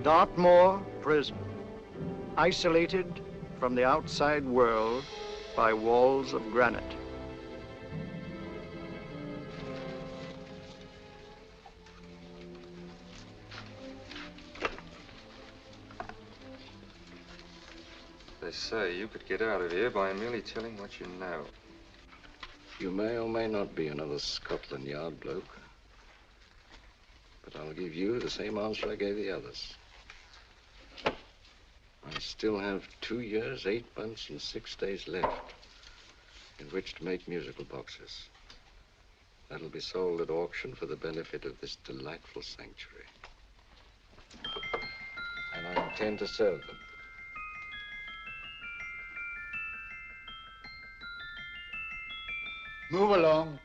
Dartmoor Prison, isolated from the outside world by walls of granite. They say you could get out of here by merely telling what you know. You may or may not be another Scotland Yard bloke. But I'll give you the same answer I gave the others. I still have 2 years, 8 months, and 6 days left in which to make musical boxes. That'll be sold at auction for the benefit of this delightful sanctuary. And I intend to serve them. Move along.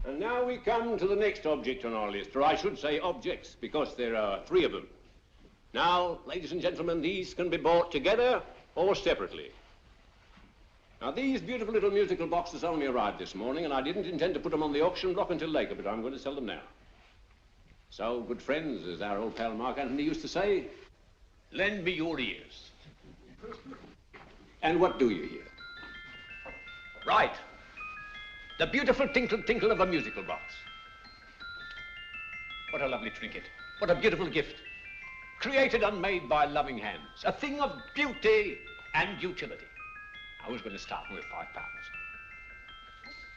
And now we come to the next object on our list, or I should say objects, because there are 3 of them. Now, ladies and gentlemen, these can be bought together or separately. Now, these beautiful little musical boxes only arrived this morning, and I didn't intend to put them on the auction block until later, but I'm going to sell them now. So, good friends, as our old pal Mark Antony used to say, lend me your ears. And what do you hear? Right. The beautiful tinkle tinkle of a musical box. What a lovely trinket. What a beautiful gift. Created and made by loving hands. A thing of beauty and utility. I was going to start with £5.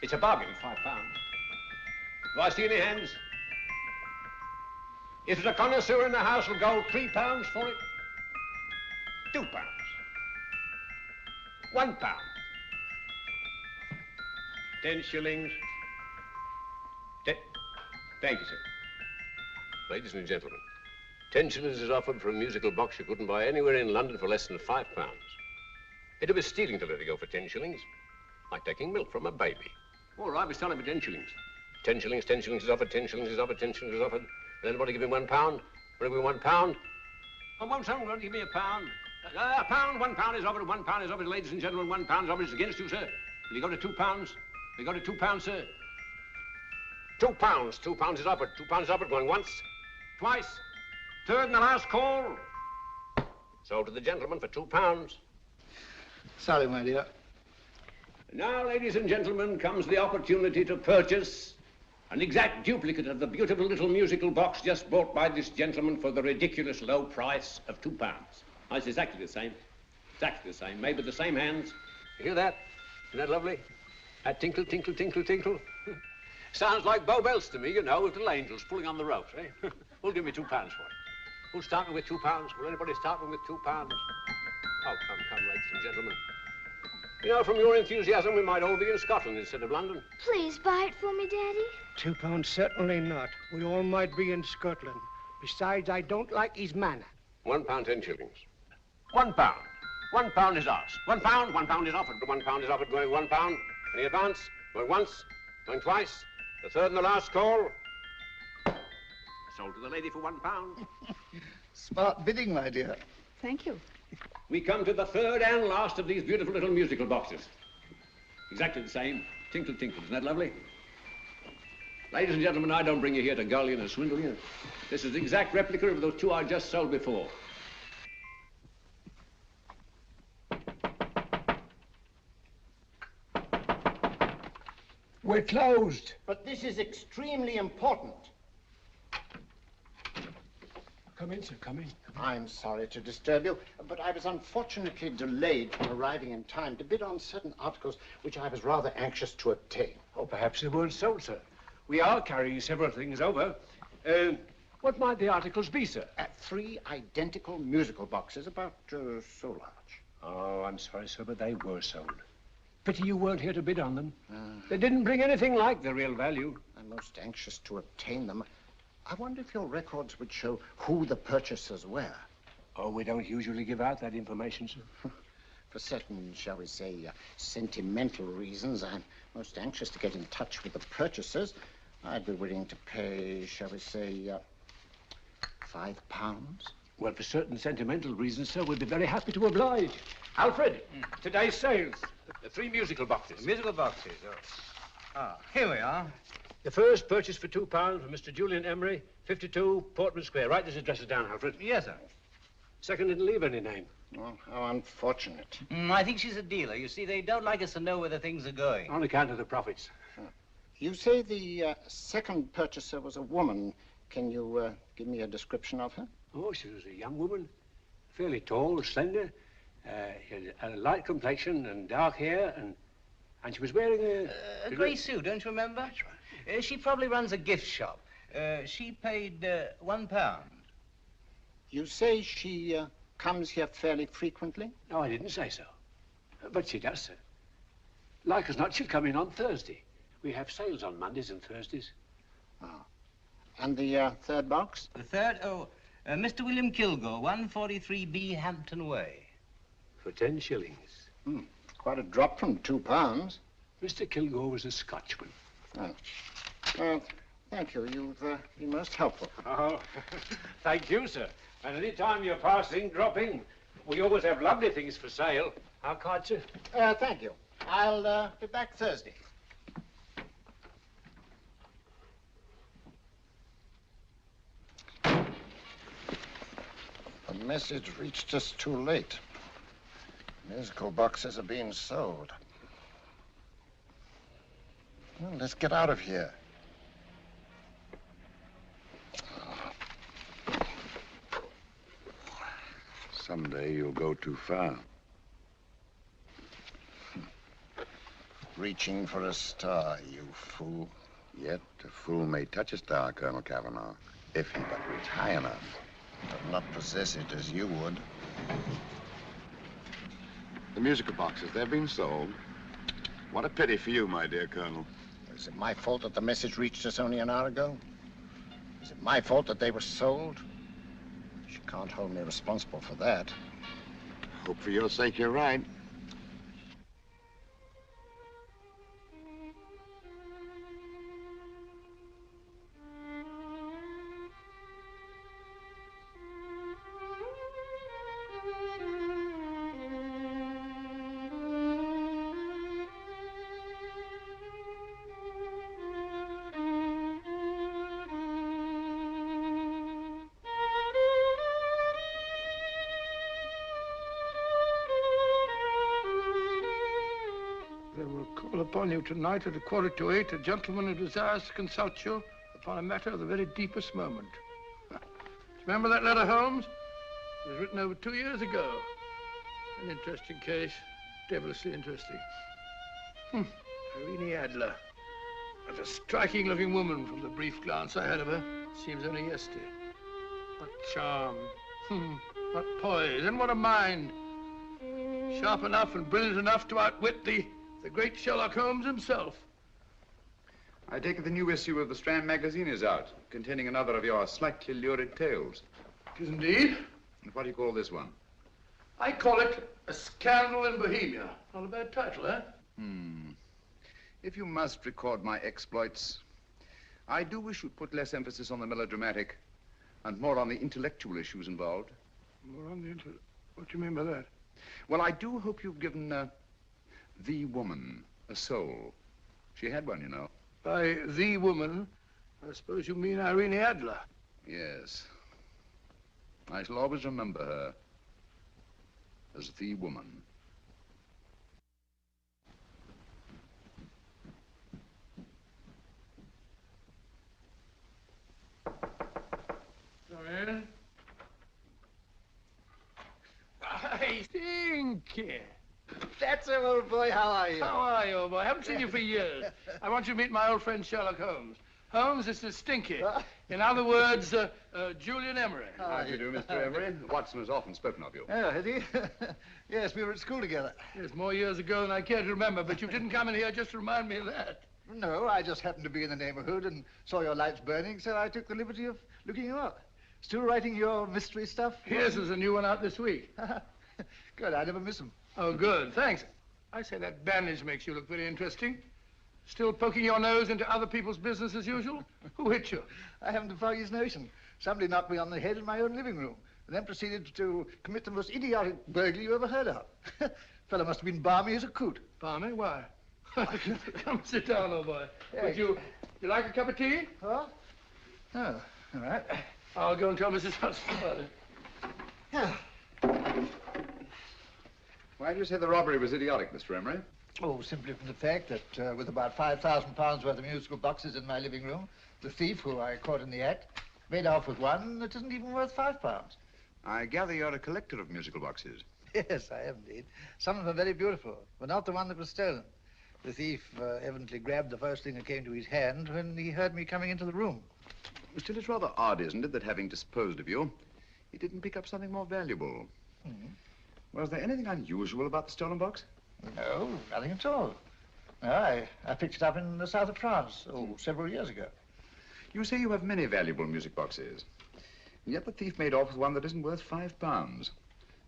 It's a bargain, £5. Do I see any hands? If there's a connoisseur in the house, will go £3 for it. £2. £1. 10 shillings. Thank you, sir. Ladies and gentlemen, 10 shillings is offered for a musical box you couldn't buy anywhere in London for less than £5. It'd be stealing to let it go for 10 shillings. Like taking milk from a baby. All right, we're selling for 10 shillings. 10 shillings, 10 shillings is offered, 10 shillings is offered, 10 shillings is offered. Will anybody give me £1? Will you give me £1? Oh, won't someone give me £1? A pound, £1 is offered, £1 is offered, ladies and gentlemen, £1 is offered. It's against you, sir. Will you go to £2? We go to £2, sir. £2. £2 is offered. £2 is offered. Going once, twice, third and the last call. Sold to the gentleman for £2. Sorry, my dear. Now, ladies and gentlemen, comes the opportunity to purchase an exact duplicate of the beautiful little musical box just bought by this gentleman for the ridiculous low price of £2. Oh, it's exactly the same. Exactly the same. Made with the same hands. You hear that? Isn't that lovely? That tinkle, tinkle, tinkle, tinkle. Sounds like Bow Bells to me, you know, with little angels pulling on the ropes, eh? Who'll give me £2 for it? Who's starting with £2? Will anybody start with £2? Oh, come, ladies and gentlemen. You know, from your enthusiasm, we might all be in Scotland instead of London. Please buy it for me, Daddy. £2, certainly not. We all might be in Scotland. Besides, I don't like his manner. £1, 10 shillings. £1. £1 is asked. £1 is offered. £1 is offered. Going £1. Any advance? Going once, going twice, the third and the last call. Sold to the lady for £1. Smart bidding, my dear. Thank you. We come to the third and last of these beautiful little musical boxes. Exactly the same. Tinkle, tinkle. Isn't that lovely? Ladies and gentlemen, I don't bring you here to gull you and swindle you. This is the exact replica of those 2 I just sold before. We're closed. But this is extremely important. Come in, sir, come in. I'm sorry to disturb you, but I was unfortunately delayed from arriving in time to bid on certain articles which I was rather anxious to obtain. Oh, perhaps they weren't sold, sir. We are carrying several things over. What might the articles be, sir? 3 identical musical boxes, about so large. Oh, I'm sorry, sir, but they were sold. Pity you weren't here to bid on them. They didn't bring anything like the real value. I'm most anxious to obtain them. I wonder if your records would show who the purchasers were. Oh, we don't usually give out that information, sir. For certain, shall we say, sentimental reasons, I'm most anxious to get in touch with the purchasers. I'd be willing to pay, shall we say, £5. Well, for certain sentimental reasons, sir, we'd be very happy to oblige. Alfred, today's sales. The 3 musical boxes. Musical boxes, oh. Ah, here we are. The first purchase for £2 from Mr. Julian Emery, 52 Portman Square. Write this address down, Alfred. Yes, sir. Second didn't leave any name. Oh, how unfortunate. I think she's a dealer. You see, they don't like us to know where the things are going. On account of the profits. You say the second purchaser was a woman. Can you give me a description of her? Oh, she was a young woman, fairly tall, slender. She had a light complexion and dark hair, and she was wearing A grey suit, don't you remember? That's right. She probably runs a gift shop. She paid £1. You say she comes here fairly frequently? No, I didn't say so. But she does, sir. Like as not, she'll come in on Thursday. We have sales on Mondays and Thursdays. Oh. And the third box? The third, Mr. William Kilgore, 143B Hampton Way. For 10 shillings. Quite a drop from £2. Mr. Kilgore was a Scotchman. Oh. Thank you. You've been most helpful. Oh, thank you, sir. And any time you're passing, drop in. We always have lovely things for sale. How kind, sir? Thank you. I'll be back Thursday. The message reached us too late. Musical boxes are being sold. Well, let's get out of here. Someday you'll go too far. Reaching for a star, you fool. Yet a fool may touch a star, Colonel Cavanaugh, if he but reach high enough. But not possess it as you would. The musical boxes, they've been sold. What a pity for you, my dear Colonel. Is it my fault that the message reached us only an hour ago? Is it my fault that they were sold? You can't hold me responsible for that. Hope for your sake you're right. Upon you tonight at 7:45, a gentleman who desires to consult you upon a matter of the very deepest moment. Do you remember that letter, Holmes? It was written over 2 years ago. An interesting case, devilishly interesting. Irene Adler. What a striking-looking woman from the brief glance I had of her. Seems only yesterday. What charm. What poise, and what a mind. Sharp enough and brilliant enough to outwit the great Sherlock Holmes himself. I take it the new issue of the Strand magazine is out, containing another of your slightly lurid tales. It is indeed. And what do you call this one? I call it A Scandal in Bohemia. Not a bad title, eh? If you must record my exploits, I do wish you'd put less emphasis on the melodramatic and more on the intellectual issues involved. More on the what do you mean by that? Well, I do hope you've given the woman a soul. She had one, you know. By the woman, I suppose you mean Irene Adler. Yes. I shall always remember her as the woman. Come in. I Stinky. That's him, old boy. How are you? How are you, old boy? I haven't seen you for years. I want you to meet my old friend Sherlock Holmes. Holmes, this is Stinky. In other words, Julian Emery. How do you do, Mr. Emery? Watson has often spoken of you. Oh, has he? Yes, we were at school together. Yes, more years ago than I care to remember, but you didn't come in here just to remind me of that. No, I just happened to be in the neighborhood and saw your lights burning, so I took the liberty of looking you up. Still writing your mystery stuff? Yes, there's a new one out this week. Good, I never miss them. Oh, good, thanks. I say that bandage makes you look very interesting. Still poking your nose into other people's business as usual? Who hit you? I haven't the foggiest notion. Somebody knocked me on the head in my own living room, and then proceeded to commit the most idiotic burglary you ever heard of. Fellow must have been balmy as a coot. Balmy? Why? Come sit down, old boy. Would you like a cup of tea? Huh? Oh, all right. I'll go and tell Mrs. Hudson about it. Yeah. Why do you say the robbery was idiotic, Mr. Emery? Oh, simply from the fact that with about £5,000 worth of musical boxes in my living room, the thief, who I caught in the act, made off with one that isn't even worth £5. I gather you're a collector of musical boxes. Yes, I am indeed. Some of them are very beautiful, but not the one that was stolen. The thief evidently grabbed the first thing that came to his hand when he heard me coming into the room. Still, it's rather odd, isn't it, that having disposed of you, he didn't pick up something more valuable. Was there anything unusual about the stolen box? No, nothing at all. No, I picked it up in the south of France, several years ago. You say you have many valuable music boxes, and yet the thief made off with one that isn't worth £5.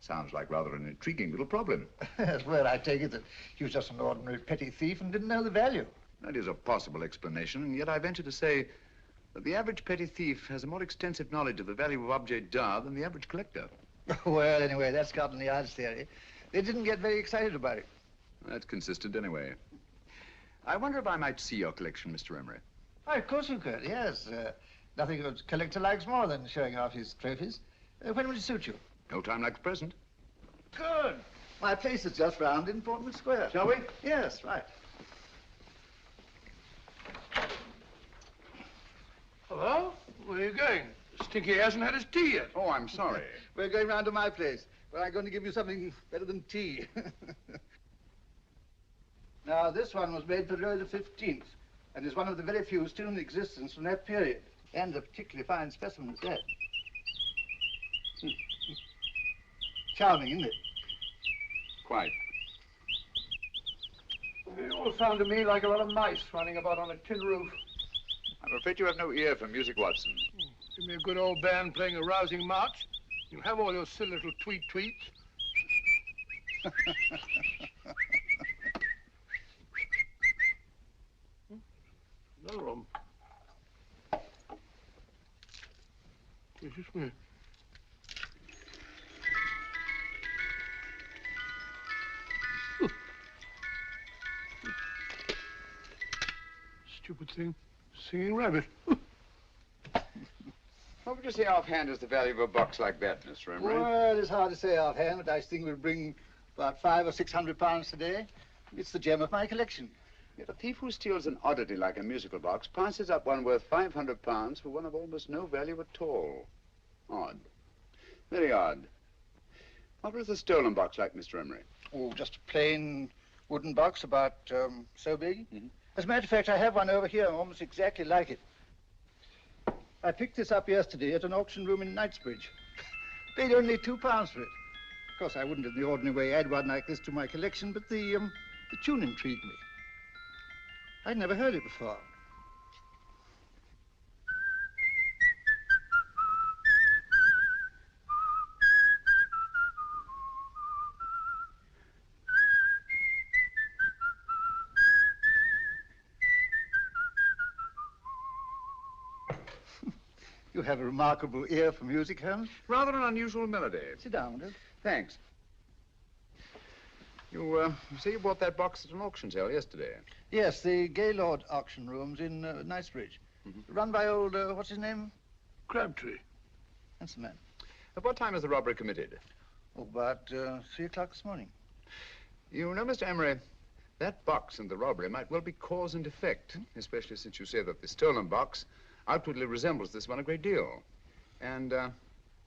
Sounds like rather an intriguing little problem. Yes, well, I take it that he was just an ordinary petty thief and didn't know the value. That is a possible explanation, and yet I venture to say that the average petty thief has a more extensive knowledge of the value of objets d'art than the average collector. Well, anyway, that's Scotland Yard's theory. They didn't get very excited about it. That's consistent anyway. I wonder if I might see your collection, Mr. Emery. Oh, of course you could, yes. Nothing a collector likes more than showing off his trophies. When will it suit you? No time like the present. Good. My place is just round in Portman Square. Shall we? Yes, right. Hello? Where are you going? Stinky hasn't had his tea yet. Oh, I'm sorry. We're going round to my place, where I'm going to give you something better than tea. Now, this one was made for Louis XV, and is one of the very few still in existence from that period. And a particularly fine specimen at that. Charming, isn't it? Quite. It all sounded to me like a lot of mice running about on a tin roof. I'm afraid you have no ear for music, Watson. Give me a good old band playing a rousing march. You have all your silly little tweets. Another one. Excuse me. Stupid thing. Singing rabbit. What would you say offhand is the value of a box like that, Mr. Emery? Well, it's hard to say offhand, but I think we'll bring about £500 or £600 today. It's the gem of my collection. Yet a thief who steals an oddity like a musical box passes up one worth £500 for one of almost no value at all. Odd. Very odd. What was the stolen box like, Mr. Emery? Oh, just a plain wooden box about so big. As a matter of fact, I have one over here almost exactly like it. I picked this up yesterday at an auction room in Knightsbridge. Paid only £2 for it. Of course, I wouldn't in the ordinary way add one like this to my collection, but the tune intrigued me. I'd never heard it before. You have a remarkable ear for music, Holmes. Rather an unusual melody. Sit down, will you? Thanks. You say you bought that box at an auction sale yesterday? Yes, the Gaylord auction rooms in Knightsbridge. Run by old, what's his name? Crabtree. That's the man. At what time was the robbery committed? Oh, about 3 o'clock this morning. You know, Mr. Emery, that box and the robbery might well be cause and effect, especially since you say that the stolen box outwardly resembles this one a great deal. And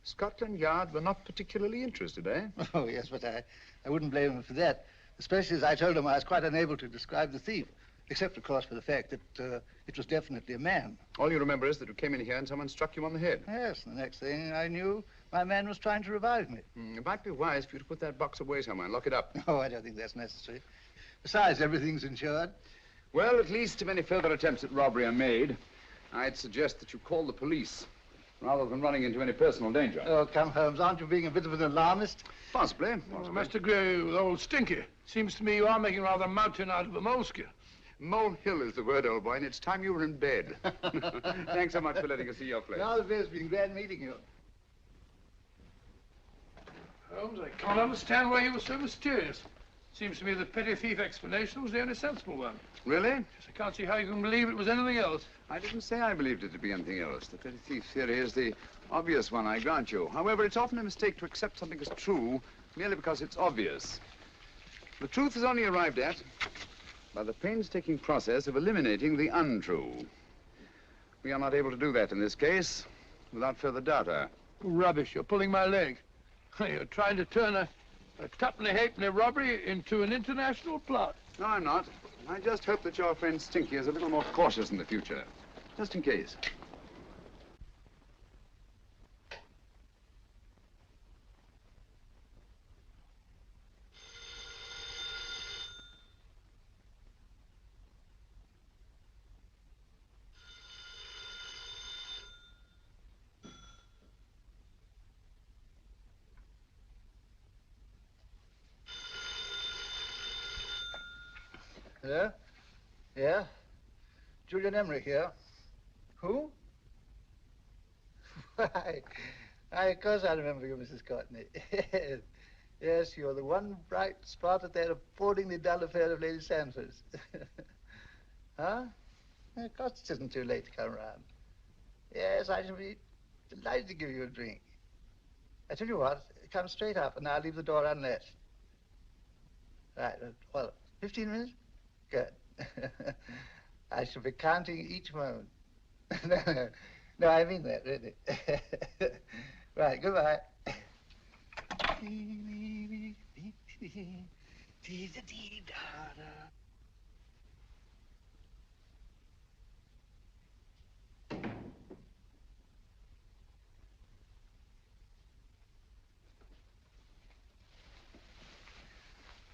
Scotland Yard were not particularly interested, eh? Oh, yes, but I wouldn't blame them for that, especially as I told them I was quite unable to describe the thief, except, of course, for the fact that it was definitely a man. All you remember is that you came in here and someone struck you on the head. Yes, and the next thing I knew, my man was trying to revive me. It might be wise for you to put that box away somewhere and lock it up. Oh, I don't think that's necessary. Besides, everything's insured. Well, at least if any further attempts at robbery are made, I'd suggest that you call the police, rather than running into any personal danger. Oh, come, Holmes, aren't you being a bit of an alarmist? Possibly. Well, I must agree with old Stinky. Seems to me you are making rather a mountain out of a moleskin. Molehill is the word, old boy, and it's time you were in bed. Thanks so much for letting us see your place. Now, it's been glad meeting you. Holmes, I can't understand why you were so mysterious. Seems to me the petty thief explanation was the only sensible one. Really? Yes, I can't see how you can believe it was anything else. I didn't say I believed it to be anything else. The petty thief theory is the obvious one, I grant you. However, it's often a mistake to accept something as true merely because it's obvious. The truth is only arrived at by the painstaking process of eliminating the untrue. We are not able to do that in this case without further data. Rubbish, you're pulling my leg. You're trying to turn a tuppenny halfpenny robbery into an international plot. No, I'm not. I just hope that your friend Stinky is a little more cautious in the future, just in case. Hello? Yeah? Julian Emery here. Who? Why, of course I remember you, Mrs. Courtney. Yes. Yes, you're the one bright spot at that appallingly dull affair of Lady Sanford's. Huh? Of course it isn't too late to come round. Yes, I shall be delighted to give you a drink. I tell you what, come straight up and I'll leave the door unlatched. Right, well, 15 minutes? Good. I shall be counting each moment. No, I mean that, really. Right, goodbye.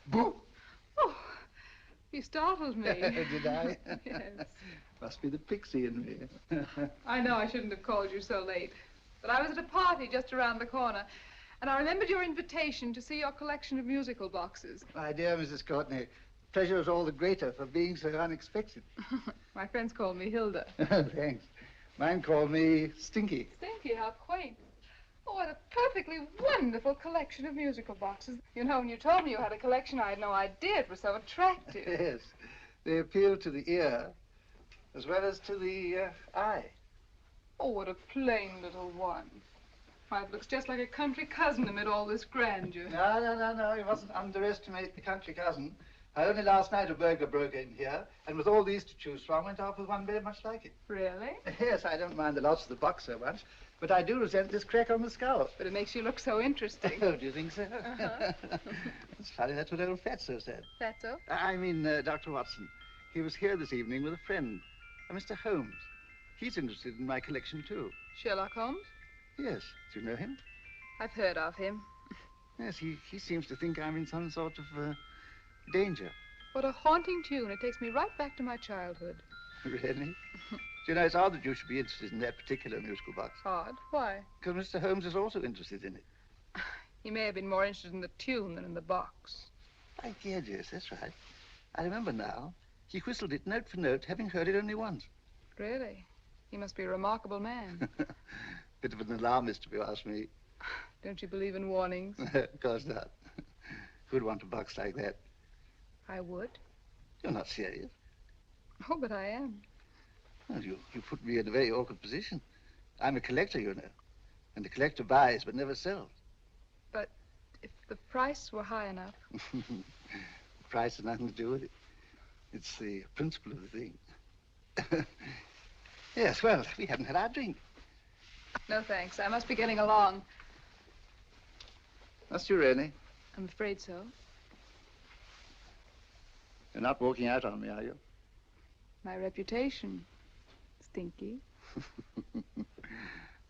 Boo! Oh, you startled me. Did I? Yes. Must be the pixie in me. I know I shouldn't have called you so late, but I was at a party just around the corner, and I remembered your invitation to see your collection of musical boxes. My dear Mrs. Courtney, pleasure is all the greater for being so unexpected. My friends call me Hilda. Thanks. Mine call me Stinky. Stinky, how quaint. Oh, what a perfectly wonderful collection of musical boxes. You know, when you told me you had a collection, I had no idea it was so attractive. Yes. They appeal to the ear as well as to the eye. Oh, what a plain little one. Why, it looks just like a country cousin amid all this grandeur. No. You mustn't underestimate the country cousin. Only last night a burglar broke in here, and with all these to choose from, went off with one very much like it. Really? Yes, I don't mind the loss of the box so much, but I do resent this crack on the skull. But it makes you look so interesting. Oh, do you think so? Uh-huh. It's funny, that's what old Fatso said. Fatso? I mean, Dr. Watson. He was here this evening with a friend, a Mr. Holmes. He's interested in my collection, too. Sherlock Holmes? Yes. Do you know him? I've heard of him. Yes, he seems to think I'm in some sort of danger. What a haunting tune. It takes me right back to my childhood. Really? Do you know, it's odd that you should be interested in that particular musical box. Odd? Why? Because Mr. Holmes is also interested in it. He may have been more interested in the tune than in the box. My dear, yes, that's right. I remember now. He whistled it note for note, having heard it only once. Really? He must be a remarkable man. Bit of an alarmist, if you ask me. Don't you believe in warnings? Of course not. Who'd want a box like that? I would. You're not serious. Oh, but I am. Well, you put me in a very awkward position. I'm a collector, you know. And the collector buys but never sells. But if the price were high enough... The price has nothing to do with it. It's the principle of the thing. Yes, well, we haven't had our drink. No, thanks. I must be getting along. Must you really? I'm afraid so. You're not walking out on me, are you? My reputation. Stinky.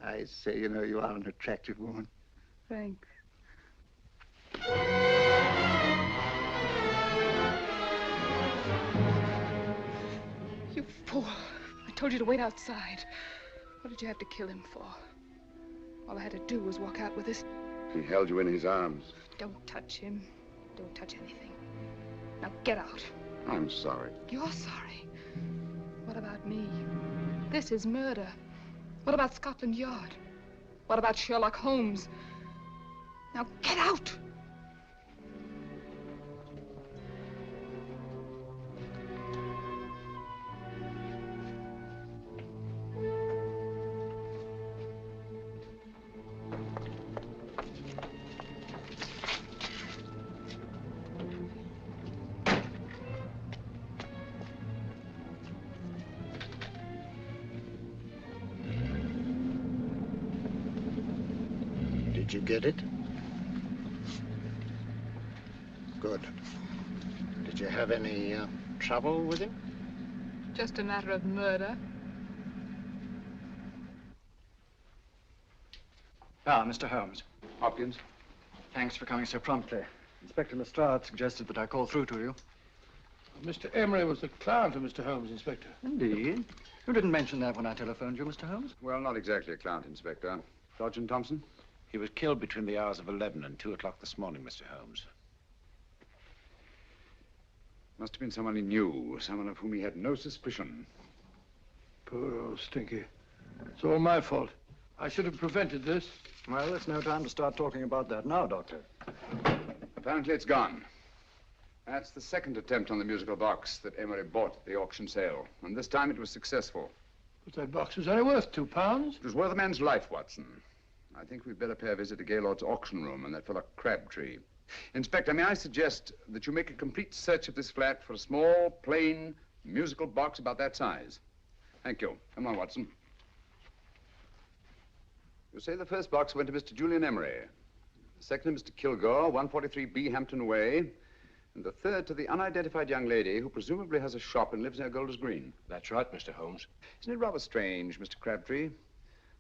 I say, you know, you are an attractive woman. Thanks. You fool. I told you to wait outside. What did you have to kill him for? All I had to do was walk out with this. He held you in his arms. Don't touch him. Don't touch anything. Now get out. I'm sorry. You're sorry. What about me? This is murder. What about Scotland Yard? What about Sherlock Holmes? Now get out! Did you get it? Good. Did you have any trouble with him? Just a matter of murder. Ah, Mr. Holmes. Hopkins? Thanks for coming so promptly. Inspector Lestrade suggested that I call through to you. Mr. Emery was the client of Mr. Holmes, Inspector. Indeed. You didn't mention that when I telephoned you, Mr. Holmes. Well, not exactly a client, Inspector. Sergeant Thompson? He was killed between the hours of 11 and 2 o'clock this morning, Mr. Holmes. Must have been someone he knew, someone of whom he had no suspicion. Poor old Stinky. It's all my fault. I should have prevented this. Well, it's no time to start talking about that now, Doctor. Apparently it's gone. That's the second attempt on the musical box that Emery bought at the auction sale. And this time it was successful. But that box was only worth £2. It was worth a man's life, Watson. I think we'd better pay a visit to Gaylord's auction room and that fellow Crabtree. Inspector, may I suggest that you make a complete search of this flat for a small, plain, musical box about that size. Thank you. Come on, Watson. You say the first box went to Mr. Julian Emery. The second to Mr. Kilgore, 143B Hampton Way. And the third to the unidentified young lady who presumably has a shop and lives near Golders Green. That's right, Mr. Holmes. Isn't it rather strange, Mr. Crabtree,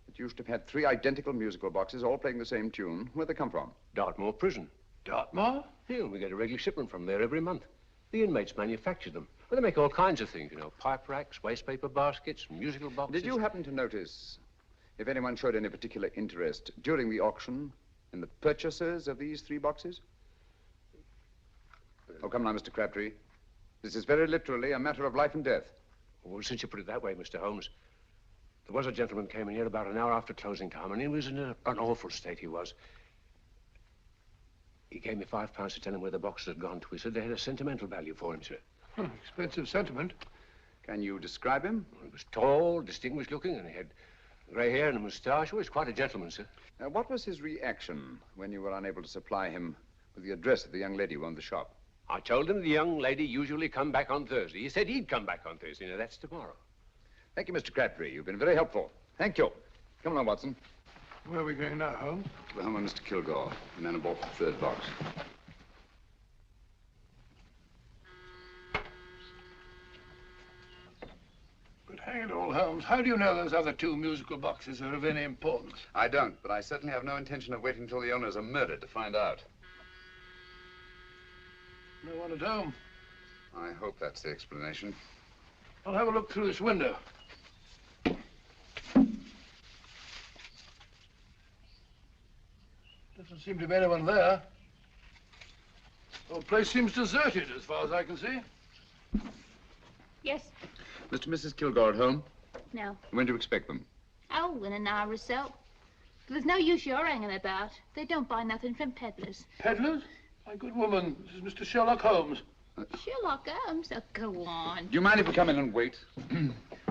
that you should have had 3 identical musical boxes all playing the same tune? Where'd they come from? Dartmoor Prison. Dartmoor? Yeah, we get a regular shipment from there every month. The inmates manufacture them. Well, they make all kinds of things, you know, pipe racks, waste paper baskets, musical boxes. Did you happen to notice if anyone showed any particular interest during the auction in the purchasers of these 3 boxes? Oh, come now, Mr. Crabtree. This is very literally a matter of life and death. Well, since you put it that way, Mr. Holmes, there was a gentleman came in here about an hour after closing time, and he was in an awful state, he was. He gave me £5 to tell him where the boxes had gone to. He said they had a sentimental value for him, sir. Expensive sentiment. Can you describe him? He was tall, distinguished looking, and he had grey hair and a moustache. He was quite a gentleman, sir. What was his reaction when you were unable to supply him with the address of the young lady who owned the shop? I told him the young lady usually come back on Thursday. He said he'd come back on Thursday. Now, that's tomorrow. Thank you, Mr. Crabtree. You've been very helpful. Thank you. Come along, Watson. Where are we going now, Holmes? To the home of Mr. Kilgore, the man who bought the 3rd box. But hang it all, Holmes, how do you know those other 2 musical boxes are of any importance? I don't, but I certainly have no intention of waiting until the owners are murdered to find out. No one at home. I hope that's the explanation. I'll have a look through this window. Doesn't seem to be anyone there. The whole place seems deserted as far as I can see. Yes. Mr. and Mrs. Kilgore at home? No. When do you expect them? Oh, in an hour or so. But there's no use your hanging about. They don't buy nothing from peddlers. Peddlers? My good woman, this is Mr. Sherlock Holmes. Sherlock Holmes? Oh, go on. Do you mind if we come in and wait?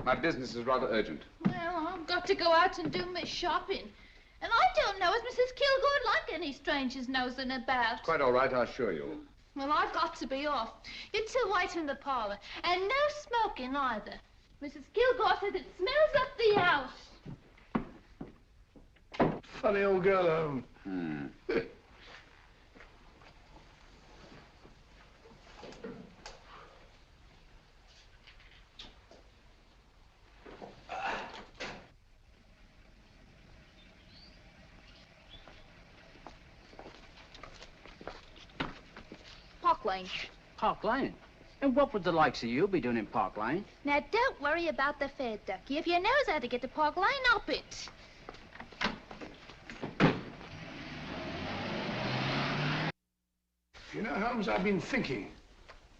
My business is rather urgent. Well, I've got to go out and do my shopping. And I don't know as Mrs. Kilgore like any strangers nosing about. Quite all right, I assure you. Well, I've got to be off. You 2 wait in the parlor. And no smoking either. Mrs. Kilgore says it smells up the house. Funny old girl, Holmes. Park Lane. Park Lane? And what would the likes of you be doing in Park Lane? Now, don't worry about the fare, Ducky. If you knows how to get to Park Lane, up it. You know, Holmes, I've been thinking.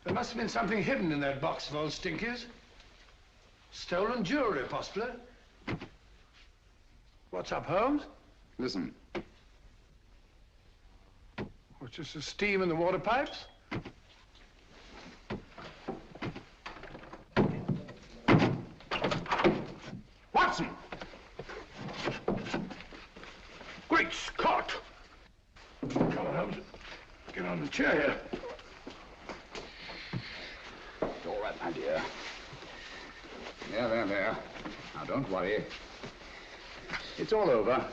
There must have been something hidden in that box of old Stinky's. Stolen jewelry, possibly. What's up, Holmes? Listen. What's just the steam in the water pipes? Watson! Great Scott! Come on, Holmes. Get on the chair here. It's all right, my dear. There. Now, don't worry. It's all over.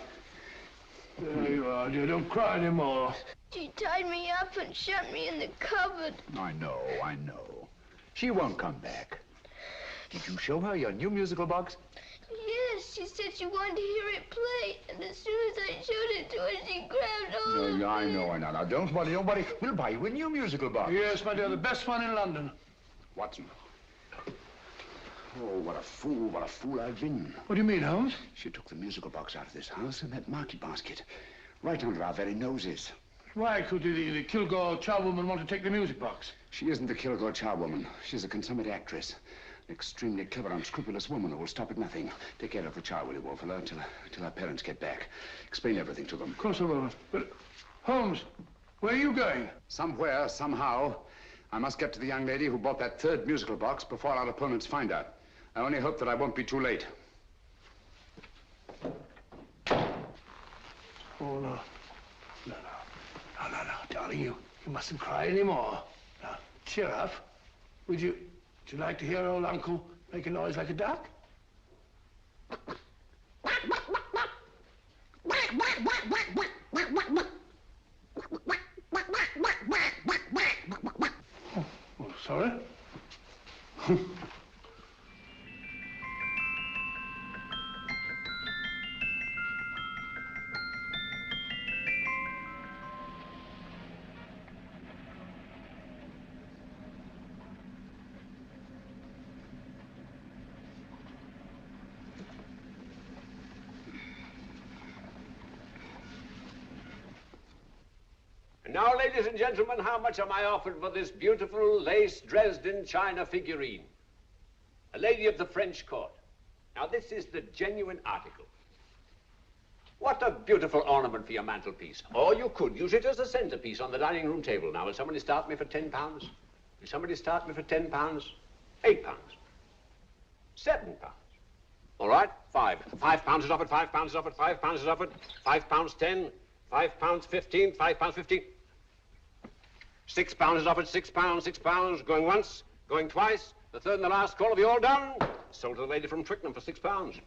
There you are, dear. Don't cry anymore. She tied me up and shut me in the cupboard. I know. She won't come back. Did you show her your new musical box? Yes, she said she wanted to hear it play, and as soon as I showed it to her, she grabbed hold of No, I me. know. Now, don't worry. We'll buy you a new musical box. Yes, my dear, the best one in London. Watson. Oh, what a fool I've been. What do you mean, Holmes? She took the musical box out of this house in that market basket, right under our very noses. Why could the Kilgore charwoman want to take the music box? She isn't the Kilgore charwoman. She's a consummate actress. An extremely clever, unscrupulous woman who will stop at nothing. Take care of the child, will you, Wolf, until our parents get back. Explain everything to them. Of course I will. But, Holmes, where are you going? Somewhere, somehow, I must get to the young lady who bought that third musical box before our opponents find her. I only hope that I won't be too late. Oh, no. No, darling, you mustn't cry anymore. Now, cheer up. Would you like to hear old Uncle make a noise like a duck? Oh, sorry. And now, ladies and gentlemen, how much am I offered for this beautiful lace Dresden china figurine? A lady of the French court. Now, this is the genuine article. What a beautiful ornament for your mantelpiece. Or you could use it as a centerpiece on the dining room table. Now, will somebody start me for £10? Will somebody start me for £10? £8? £7? All right, £5 is offered, £5 is offered, £5 is offered, £5.10, £5.15, £5.15. £6 is offered, £6, going once, going twice. The third and the last call. Have you all done? Sold to the lady from Twickenham for £6.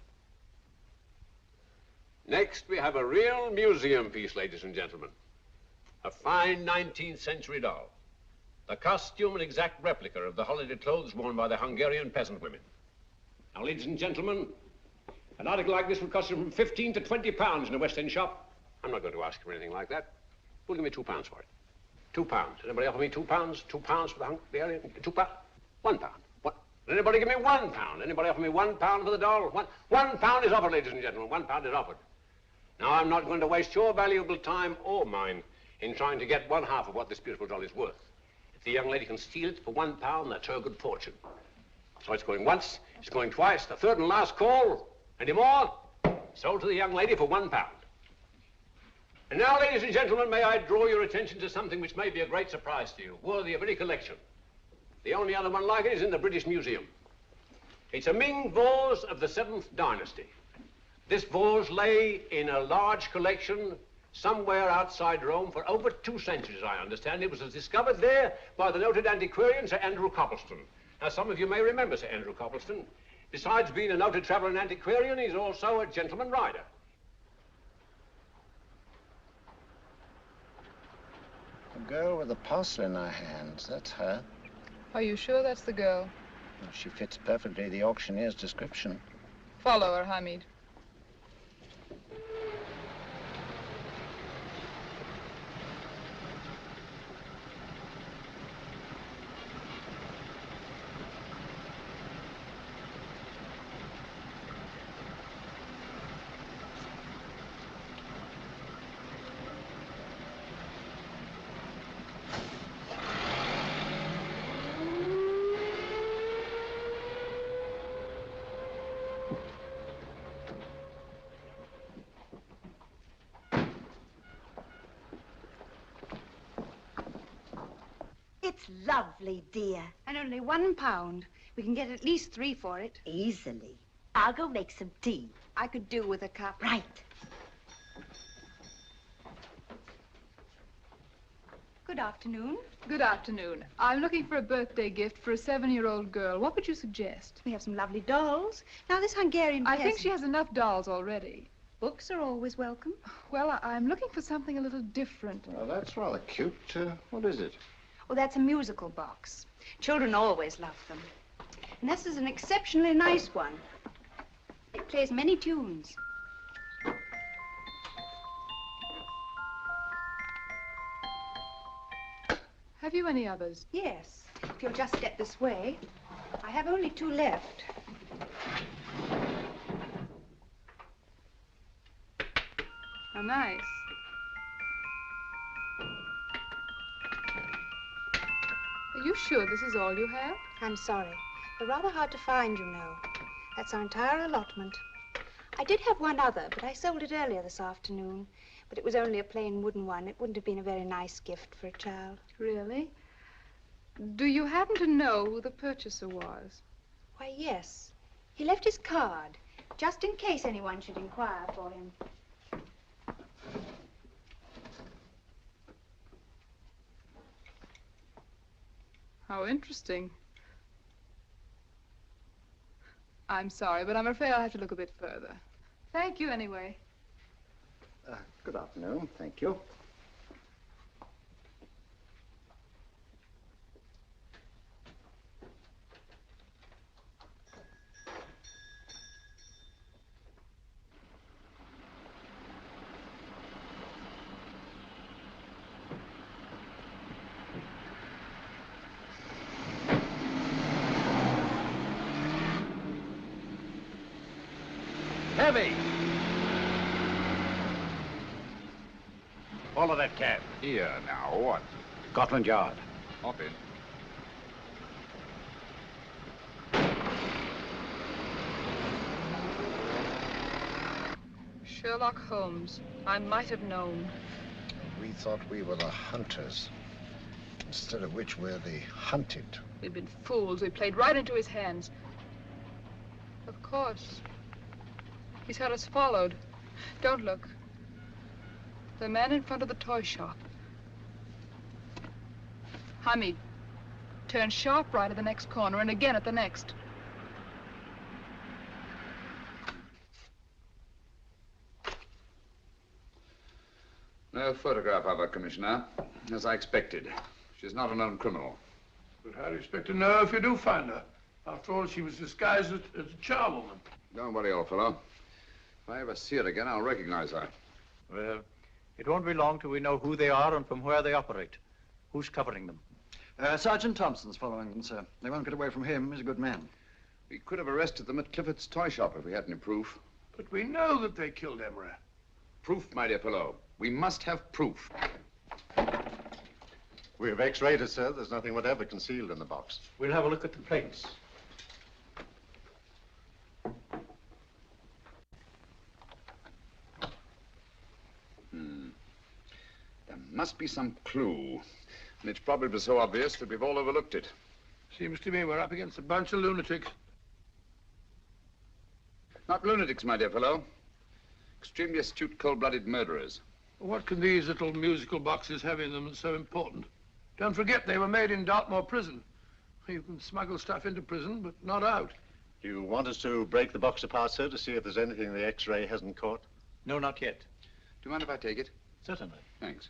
Next, we have a real museum piece, ladies and gentlemen. A fine 19th century doll. The costume an exact replica of the holiday clothes worn by the Hungarian peasant women. Now, ladies and gentlemen, an article like this would cost you from £15 to £20 in a West End shop. I'm not going to ask you for anything like that. Who'll give me £2 for it? £2. Anybody offer me £2? £2 for the Hungarian? £2? £1. What? Anybody give me £1? Anybody offer me £1 for the doll? £1 is offered, ladies and gentlemen. £1 is offered. Now, I'm not going to waste your valuable time or mine in trying to get one half of what this beautiful doll is worth. If the young lady can steal it for £1, that's her good fortune. So it's going once, it's going twice, the third and last call. Any more? Sold to the young lady for £1. And now, ladies and gentlemen, may I draw your attention to something which may be a great surprise to you, worthy of any collection. The only other one like it is in the British Museum. It's a Ming vase of the 7th dynasty. This vase lay in a large collection somewhere outside Rome for over 2 centuries, I understand. It was discovered there by the noted antiquarian, Sir Andrew Coppleston. Now, some of you may remember Sir Andrew Coppleston. Besides being a noted traveler and antiquarian, he's also a gentleman rider. The girl with the parcel in her hands, that's her. Are you sure that's the girl? Well, she fits perfectly the auctioneer's description. Follow her, Hamid. It's lovely, dear. And only £1. We can get at least 3 for it. Easily. I'll go make some tea. I could do with a cup. Right. Good afternoon. Good afternoon. I'm looking for a birthday gift for a 7-year-old girl. What would you suggest? We have some lovely dolls. Now, this Hungarian I think peasant- she has enough dolls already. Books are always welcome. Well, I'm looking for something a little different. Well, that's rather cute. What is it? Well, that's a musical box. Children always love them. And this is an exceptionally nice one. It plays many tunes. Have you any others? Yes. If you'll just step this way. I have only 2 left. How nice. Are you sure this is all you have? I'm sorry. They're rather hard to find, you know. That's our entire allotment. I did have one other, but I sold it earlier this afternoon. But it was only a plain wooden one. It wouldn't have been a very nice gift for a child. Really? Do you happen to know who the purchaser was? Why, yes. He left his card, just in case anyone should inquire for him. How interesting. I'm sorry, but I'm afraid I'll have to look a bit further. Thank you anyway. Good afternoon. Thank you. Heavy! Follow that cab. Here now, what? Scotland Yard. Hop in. Sherlock Holmes. I might have known. We thought we were the hunters, instead of which we're the hunted. We've been fools. We played right into his hands. Of course. He's had us followed. Don't look. The man in front of the toy shop. Hamid, turn sharp right at the next corner and again at the next. No photograph of her, Commissioner, as I expected. She's not a known criminal. But how do you expect to know if you do find her? After all, she was disguised as a charwoman. Don't worry, old fellow. If I ever see her again, I'll recognize her. Well, it won't be long till we know who they are and from where they operate. Who's covering them? Sergeant Thompson's following them, sir. They won't get away from him. He's a good man. We could have arrested them at Clifford's toy shop if we had any proof. But we know that they killed Emery. Proof, my dear fellow. We must have proof. We have x-rayed it, sir. There's nothing whatever concealed in the box. We'll have a look at the plates. There must be some clue. And it's probably so obvious that we've all overlooked it. Seems to me we're up against a bunch of lunatics. Not lunatics, my dear fellow. Extremely astute, cold-blooded murderers. What can these little musical boxes have in them that's so important? Don't forget, they were made in Dartmoor prison. You can smuggle stuff into prison, but not out. Do you want us to break the box apart, sir, to see if there's anything the x-ray hasn't caught? No, not yet. Do you mind if I take it? Certainly. Thanks.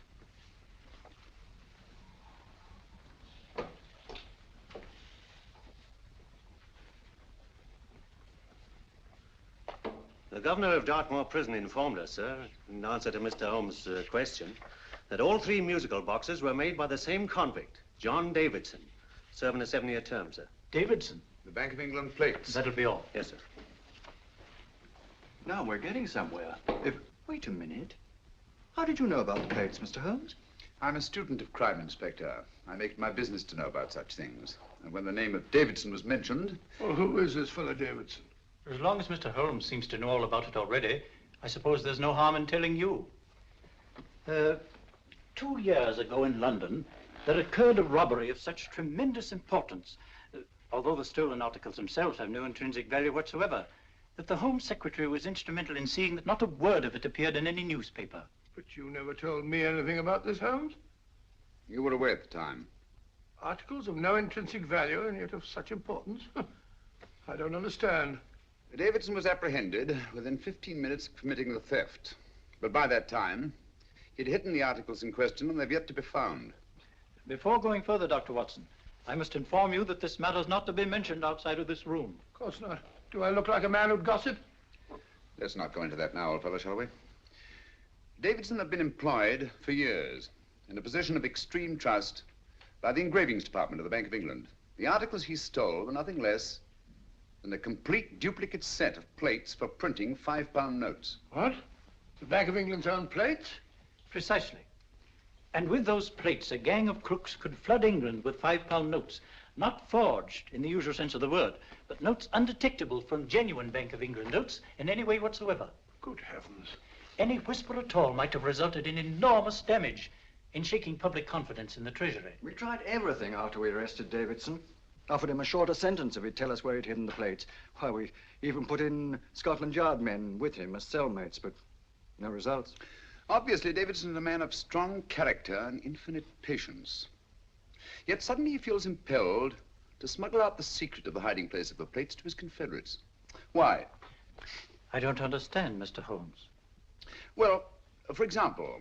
The governor of Dartmoor Prison informed us, sir, in answer to Mr. Holmes' question, that all 3 musical boxes were made by the same convict, John Davidson, serving a 7-year term, sir. Davidson? The Bank of England plates. That'll be all. Yes, sir. Now we're getting somewhere. Wait a minute. How did you know about the plates, Mr. Holmes? I'm a student of crime, Inspector. I make it my business to know about such things. And when the name of Davidson was mentioned... Well, who is this fellow Davidson? As long as Mr. Holmes seems to know all about it already, I suppose there's no harm in telling you. 2 years ago in London, there occurred a robbery of such tremendous importance, although the stolen articles themselves have no intrinsic value whatsoever, that the Home Secretary was instrumental in seeing that not a word of it appeared in any newspaper. But you never told me anything about this, Holmes. You were away at the time. Articles of no intrinsic value and yet of such importance? I don't understand. Davidson was apprehended within 15 minutes of committing the theft. But by that time, he'd hidden the articles in question and they've yet to be found. Before going further, Dr. Watson, I must inform you that this matter's not to be mentioned outside of this room. Of course not. Do I look like a man who'd gossip? Let's not go into that now, old fellow, shall we? Davidson had been employed for years in a position of extreme trust by the engravings department of the Bank of England. The articles he stole were nothing less than a complete duplicate set of plates for printing £5 notes. What? The Bank of England's own plates? Precisely. And with those plates, a gang of crooks could flood England with £5 notes, not forged in the usual sense of the word, but notes undetectable from genuine Bank of England notes in any way whatsoever. Good heavens. Any whisper at all might have resulted in enormous damage in shaking public confidence in the Treasury. We tried everything after we arrested Davidson. Offered him a shorter sentence if he'd tell us where he'd hidden the plates. Why, we even put in Scotland Yard men with him as cellmates, but no results. Obviously, Davidson is a man of strong character and infinite patience. Yet suddenly he feels impelled to smuggle out the secret of the hiding place of the plates to his confederates. Why? I don't understand, Mr. Holmes. Well, for example,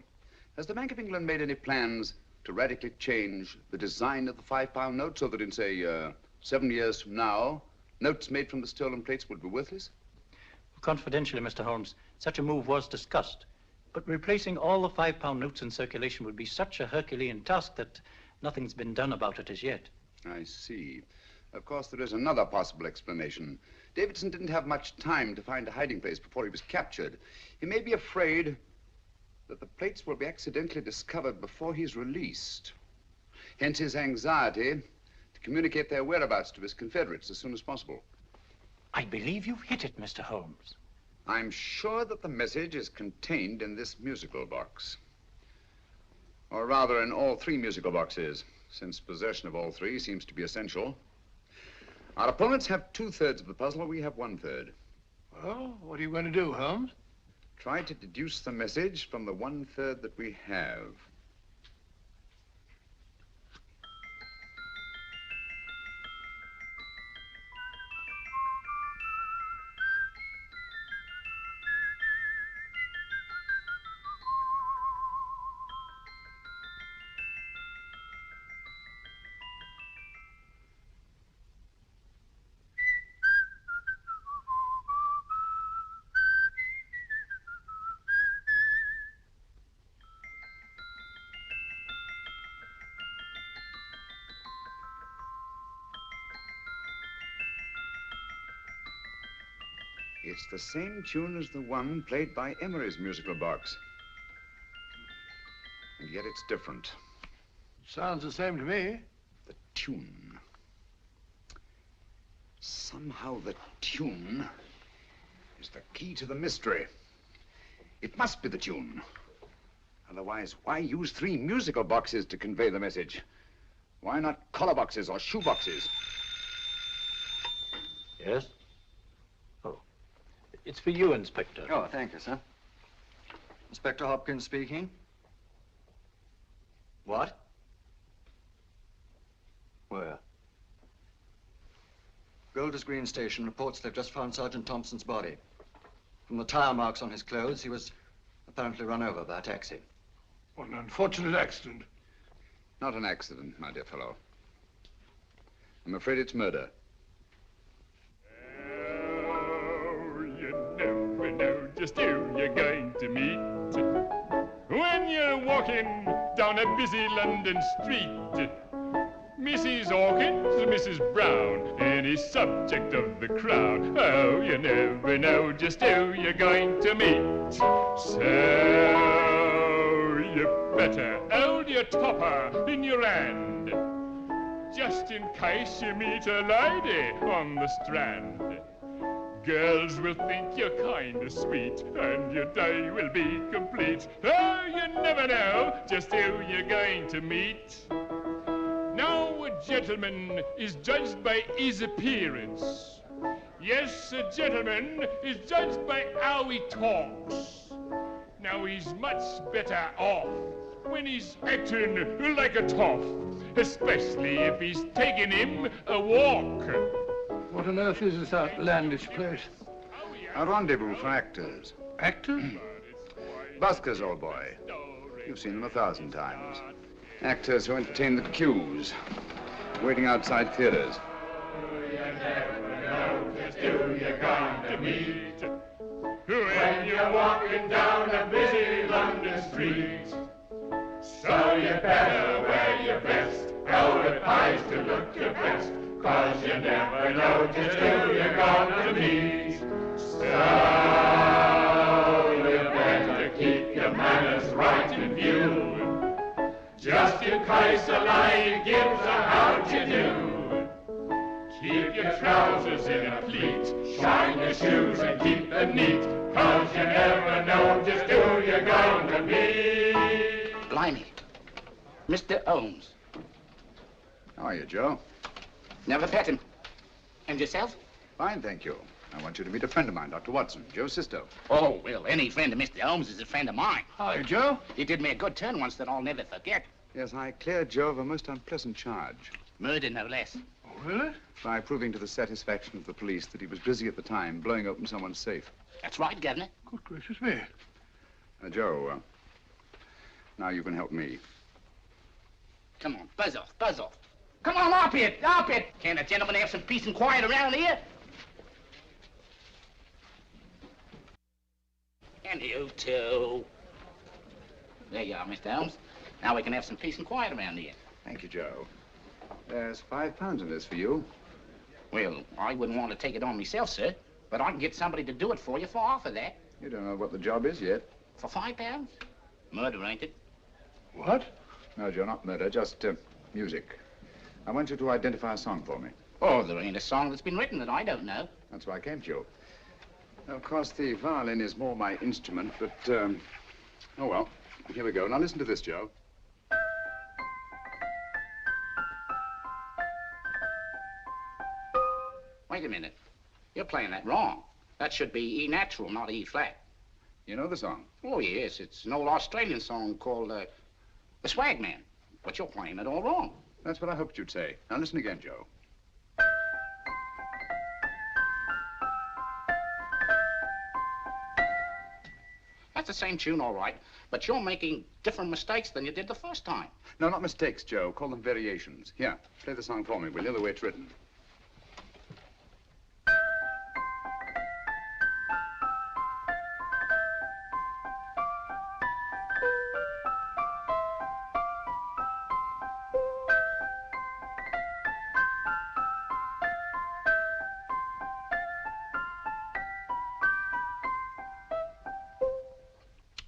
has the Bank of England made any plans to radically change the design of the £5 note so that in, say, 7 years from now, notes made from the stolen plates would be worthless? Confidentially, Mr. Holmes, such a move was discussed. But replacing all the £5 notes in circulation would be such a Herculean task that nothing's been done about it as yet. I see. Of course, there is another possible explanation. Davidson didn't have much time to find a hiding place before he was captured. He may be afraid that the plates will be accidentally discovered before he's released. Hence his anxiety to communicate their whereabouts to his confederates as soon as possible. I believe you've hit it, Mr. Holmes. I'm sure that the message is contained in this musical box. Or rather, in all 3 musical boxes, since possession of all 3 seems to be essential. Our opponents have 2/3 of the puzzle, we have 1/3. Well, what are you going to do, Holmes? Try to deduce the message from the 1/3 that we have. It's the same tune as the one played by Emery's musical box. And yet it's different. Sounds the same to me. The tune. Somehow the tune is the key to the mystery. It must be the tune. Otherwise, why use 3 musical boxes to convey the message? Why not collar boxes or shoe boxes? Yes? It's for you, Inspector. Oh, thank you, sir. Inspector Hopkins speaking. What? Where? Golders Green Station reports they've just found Sergeant Thompson's body. From the tire marks on his clothes, he was apparently run over by a taxi. What an unfortunate accident. Not an accident, my dear fellow. I'm afraid it's murder. Never know just who you're going to meet when you're walking down a busy London street. Mrs. Hawkins, Mrs. Brown, any subject of the crowd. Oh, you never know just who you're going to meet. So you better hold your topper in your hand, just in case you meet a lady on the Strand. Girls will think you're kind of sweet, and your day will be complete. Oh, you never know just who you're going to meet. Now, a gentleman is judged by his appearance. Yes, a gentleman is judged by how he talks. Now, he's much better off when he's acting like a toff, especially if he's taking him a walk. What on earth is this outlandish place? A rendezvous for actors. Actors? Buskers, old boy. You've seen them 1,000 times. Actors who entertain the queues, waiting outside theaters. Who you're going to meet when you're walking down a busy London street. So you better wear your best velvet ties to look your best, 'cause you never know just who you're going to meet. So you better keep your manners right in view, just in case a lady gives a how'd you do. Keep your trousers in a pleat, shine your shoes and keep them neat, 'cause you never know just who you're going to be. Blimey. Mr. Holmes. How are you, Joe? Never met him. And yourself? Fine, thank you. I want you to meet a friend of mine, Dr. Watson, Joe Sisto. Oh, well, any friend of Mr. Holmes is a friend of mine. Hi, Joe. He did me a good turn once that I'll never forget. Yes, I cleared Joe of a most unpleasant charge. Murder, no less. Oh, really? By proving to the satisfaction of the police that he was busy at the time blowing open someone's safe. That's right, Governor. Good gracious me. Joe, now you can help me. Come on, buzz off, buzz off. Come on, up it, up it. Can't a gentleman have some peace and quiet around here? And you too. There you are, Mr. Holmes. Now we can have some peace and quiet around here. Thank you, Joe. There's £5 in this for you. Well, I wouldn't want to take it on myself, sir, but I can get somebody to do it for you for half of that. You don't know what the job is yet. For £5? Murder, ain't it? What? No, Joe, not murder, just music. I want you to identify a song for me. Oh, there ain't a song that's been written that I don't know. That's why I came to you. Of course, the violin is more my instrument, but, oh, well, here we go. Now, listen to this, Joe. Wait a minute. You're playing that wrong. That should be E natural, not E flat. You know the song? Oh, yes. It's an old Australian song called, The Swag Man. But you're playing it all wrong. That's what I hoped you'd say. Now, listen again, Joe. That's the same tune, all right, but you're making different mistakes than you did the first time. No, not mistakes, Joe. Call them variations. Here, play the song for me, will you, the way it's written.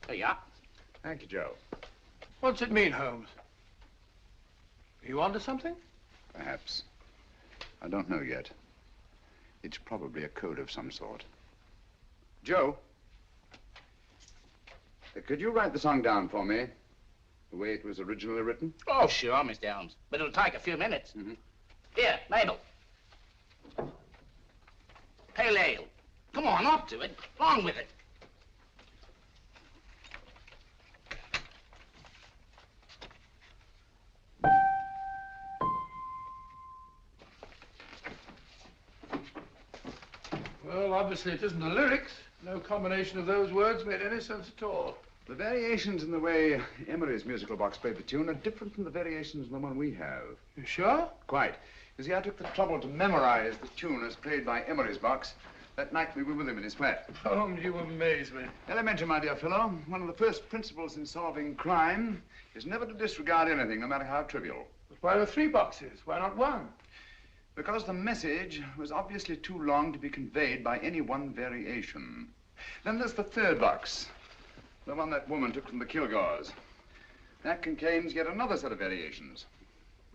There you are. Thank you, Joe. What's it mean, Holmes? Are you onto something? Perhaps. I don't know yet. It's probably a code of some sort. Joe, could you write the song down for me, the way it was originally written? Oh, sure, Mr. Holmes. But it'll take a few minutes. Mm-hmm. Here, Mabel. Pale ale. Come on, up to it. Along with it. Well, obviously it isn't the lyrics. No combination of those words made any sense at all. The variations in the way Emery's musical box played the tune are different from the variations in the one we have. You sure? Quite. You see, I took the trouble to memorize the tune as played by Emery's box that night we were with him in his flat. Holmes, you amaze me. Elementary, my dear fellow. One of the first principles in solving crime is never to disregard anything, no matter how trivial. But why are 3 boxes? Why not 1? Because the message was obviously too long to be conveyed by any one variation. Then there's the 3rd box, the one that woman took from the Kilgores. That contains yet another set of variations.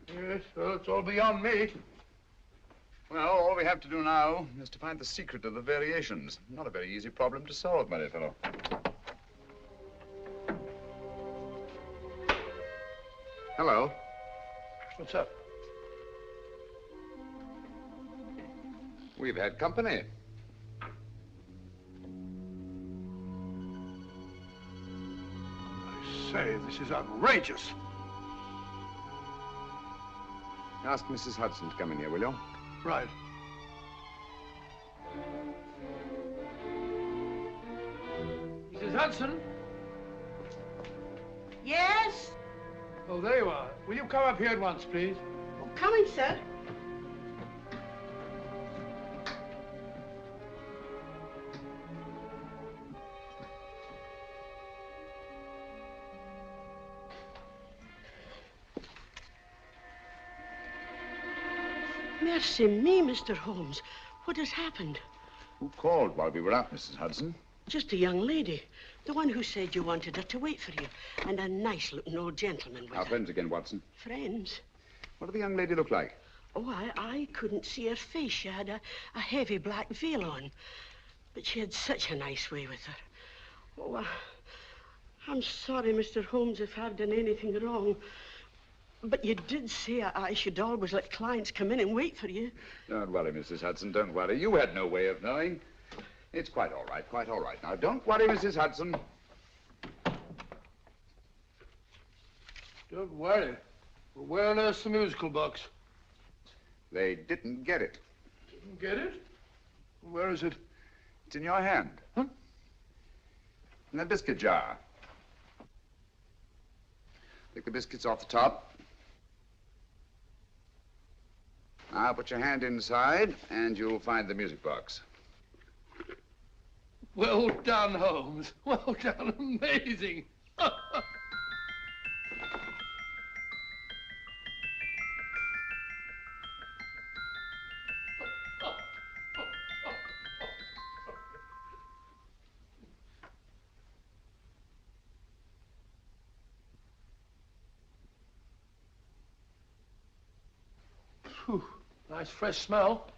Yes, well, it's all beyond me. Well, all we have to do now is to find the secret of the variations. Not a very easy problem to solve, my dear fellow. Hello. What's up? We've had company. I say, this is outrageous. Ask Mrs. Hudson to come in here, will you? Right. Hudson? Yes? Oh, there you are. Will you come up here at once, please? Oh, coming, sir. Mercy me, Mr. Holmes. What has happened? Who called while we were out, Mrs. Hudson? Just a young lady. The one who said you wanted her to wait for you. And a nice-looking old gentleman with Our her. friends again, Watson. Friends? What did the young lady look like? Oh, I couldn't see her face. She had a heavy black veil on. But she had such a nice way with her. Oh, I'm sorry, Mr. Holmes, if I've done anything wrong. But you did say I should always let clients come in and wait for you. Don't worry, Mrs. Hudson, don't worry. You had no way of knowing. It's quite all right, quite all right. Now, don't worry, Mrs. Hudson. Don't worry. Well, where on earth's the musical box? They didn't get it. Didn't get it? Where is it? It's in your hand. Huh? In that biscuit jar. Take the biscuits off the top. Now put your hand inside, and you'll find the music box. Well done, Holmes. Well done. Amazing. Phew. Nice fresh smell.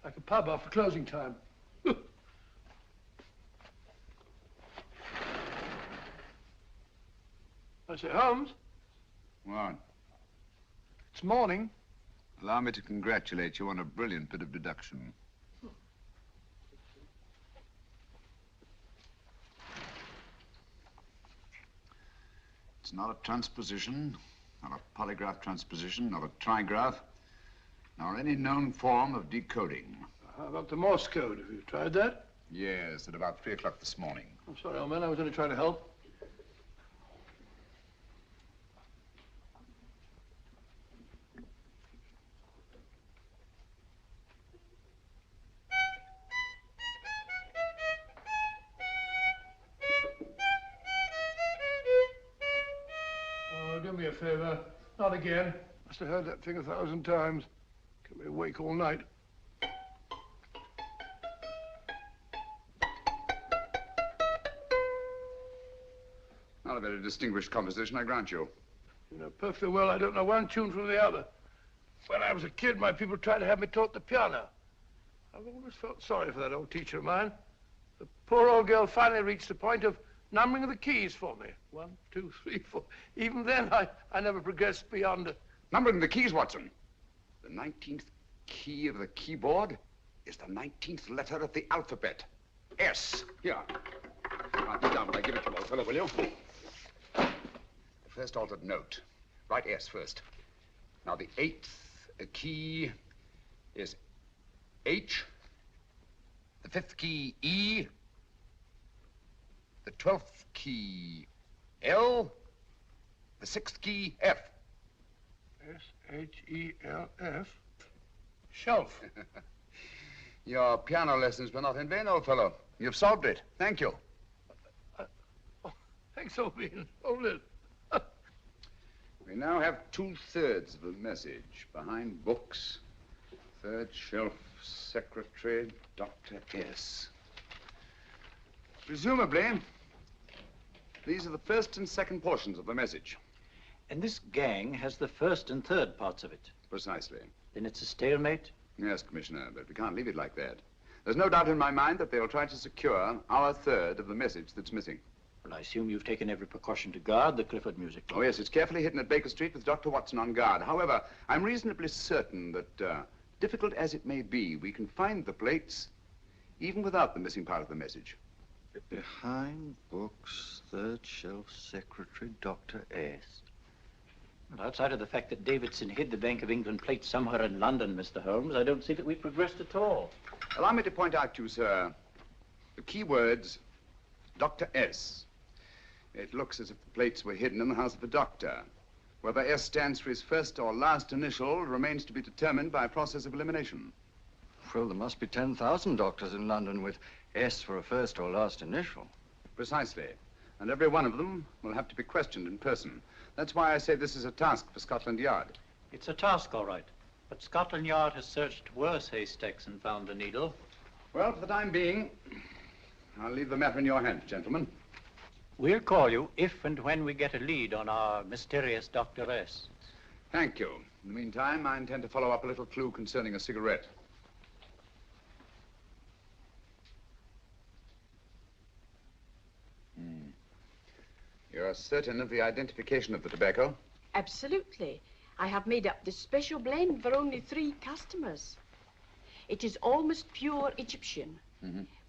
Like a pub after closing time. I say, Holmes, What? it's morning. Allow me to congratulate you on a brilliant bit of deduction. It's not a transposition, not a polygraph transposition, not a trigraph, nor any known form of decoding. How about the Morse code? Have you tried that? Yes, at about 3 o'clock this morning. I'm sorry, old man. I was only trying to help. Oh, do me a favor. Not again. Must have heard that thing 1,000 times. Kept me awake all night. Not a very distinguished composition, I grant you. You know perfectly well I don't know one tune from the other. When I was a kid, my people tried to have me taught the piano. I've always felt sorry for that old teacher of mine. The poor old girl finally reached the point of numbering the keys for me. 1, 2, 3, 4. Even then, I never progressed beyond it. Numbering the keys, Watson. The 19th key of the keyboard is the 19th letter of the alphabet. S. Here. Write it down when I give it to you, old fellow, will you? The first altered note. Write S first. Now, the 8th key is H. The 5th key, E. The 12th key, L. The 6th key, F. S-H-E-L-F. Shelf. Your piano lessons were not in vain, old fellow. You've solved it. Thank you. Thanks, old bean. Hold it. We now have 2/3 of the message. Behind books, third shelf, secretary, Dr. S. Presumably, these are the first and second portions of the message. And this gang has the first and third parts of it. Precisely. Then it's a stalemate? Yes, Commissioner, but we can't leave it like that. There's no doubt in my mind that they'll try to secure our third of the message that's missing. Well, I assume you've taken every precaution to guard the Clifford music. Oh, yes, it's carefully hidden at Baker Street with Dr. Watson on guard. However, I'm reasonably certain that, difficult as it may be, we can find the plates even without the missing part of the message. Behind books, third shelf, secretary, Dr. S. Well, outside of the fact that Davidson hid the Bank of England plates somewhere in London, Mr. Holmes, I don't see that we've progressed at all. Allow me to point out to you, sir, the key words Dr. S. It looks as if the plates were hidden in the house of the doctor. Whether S stands for his first or last initial remains to be determined by a process of elimination. Well, there must be 10,000 doctors in London with S for a first or last initial. Precisely. And every one of them will have to be questioned in person. That's why I say this is a task for Scotland Yard. It's a task, all right. But Scotland Yard has searched worse haystacks and found a needle. Well, for the time being, I'll leave the matter in your hands, gentlemen. We'll call you if and when we get a lead on our mysterious Dr. S. Thank you. In the meantime, I intend to follow up a little clue concerning a cigarette. You're certain of the identification of the tobacco? Absolutely. I have made up this special blend for only 3 customers. It is almost pure Egyptian,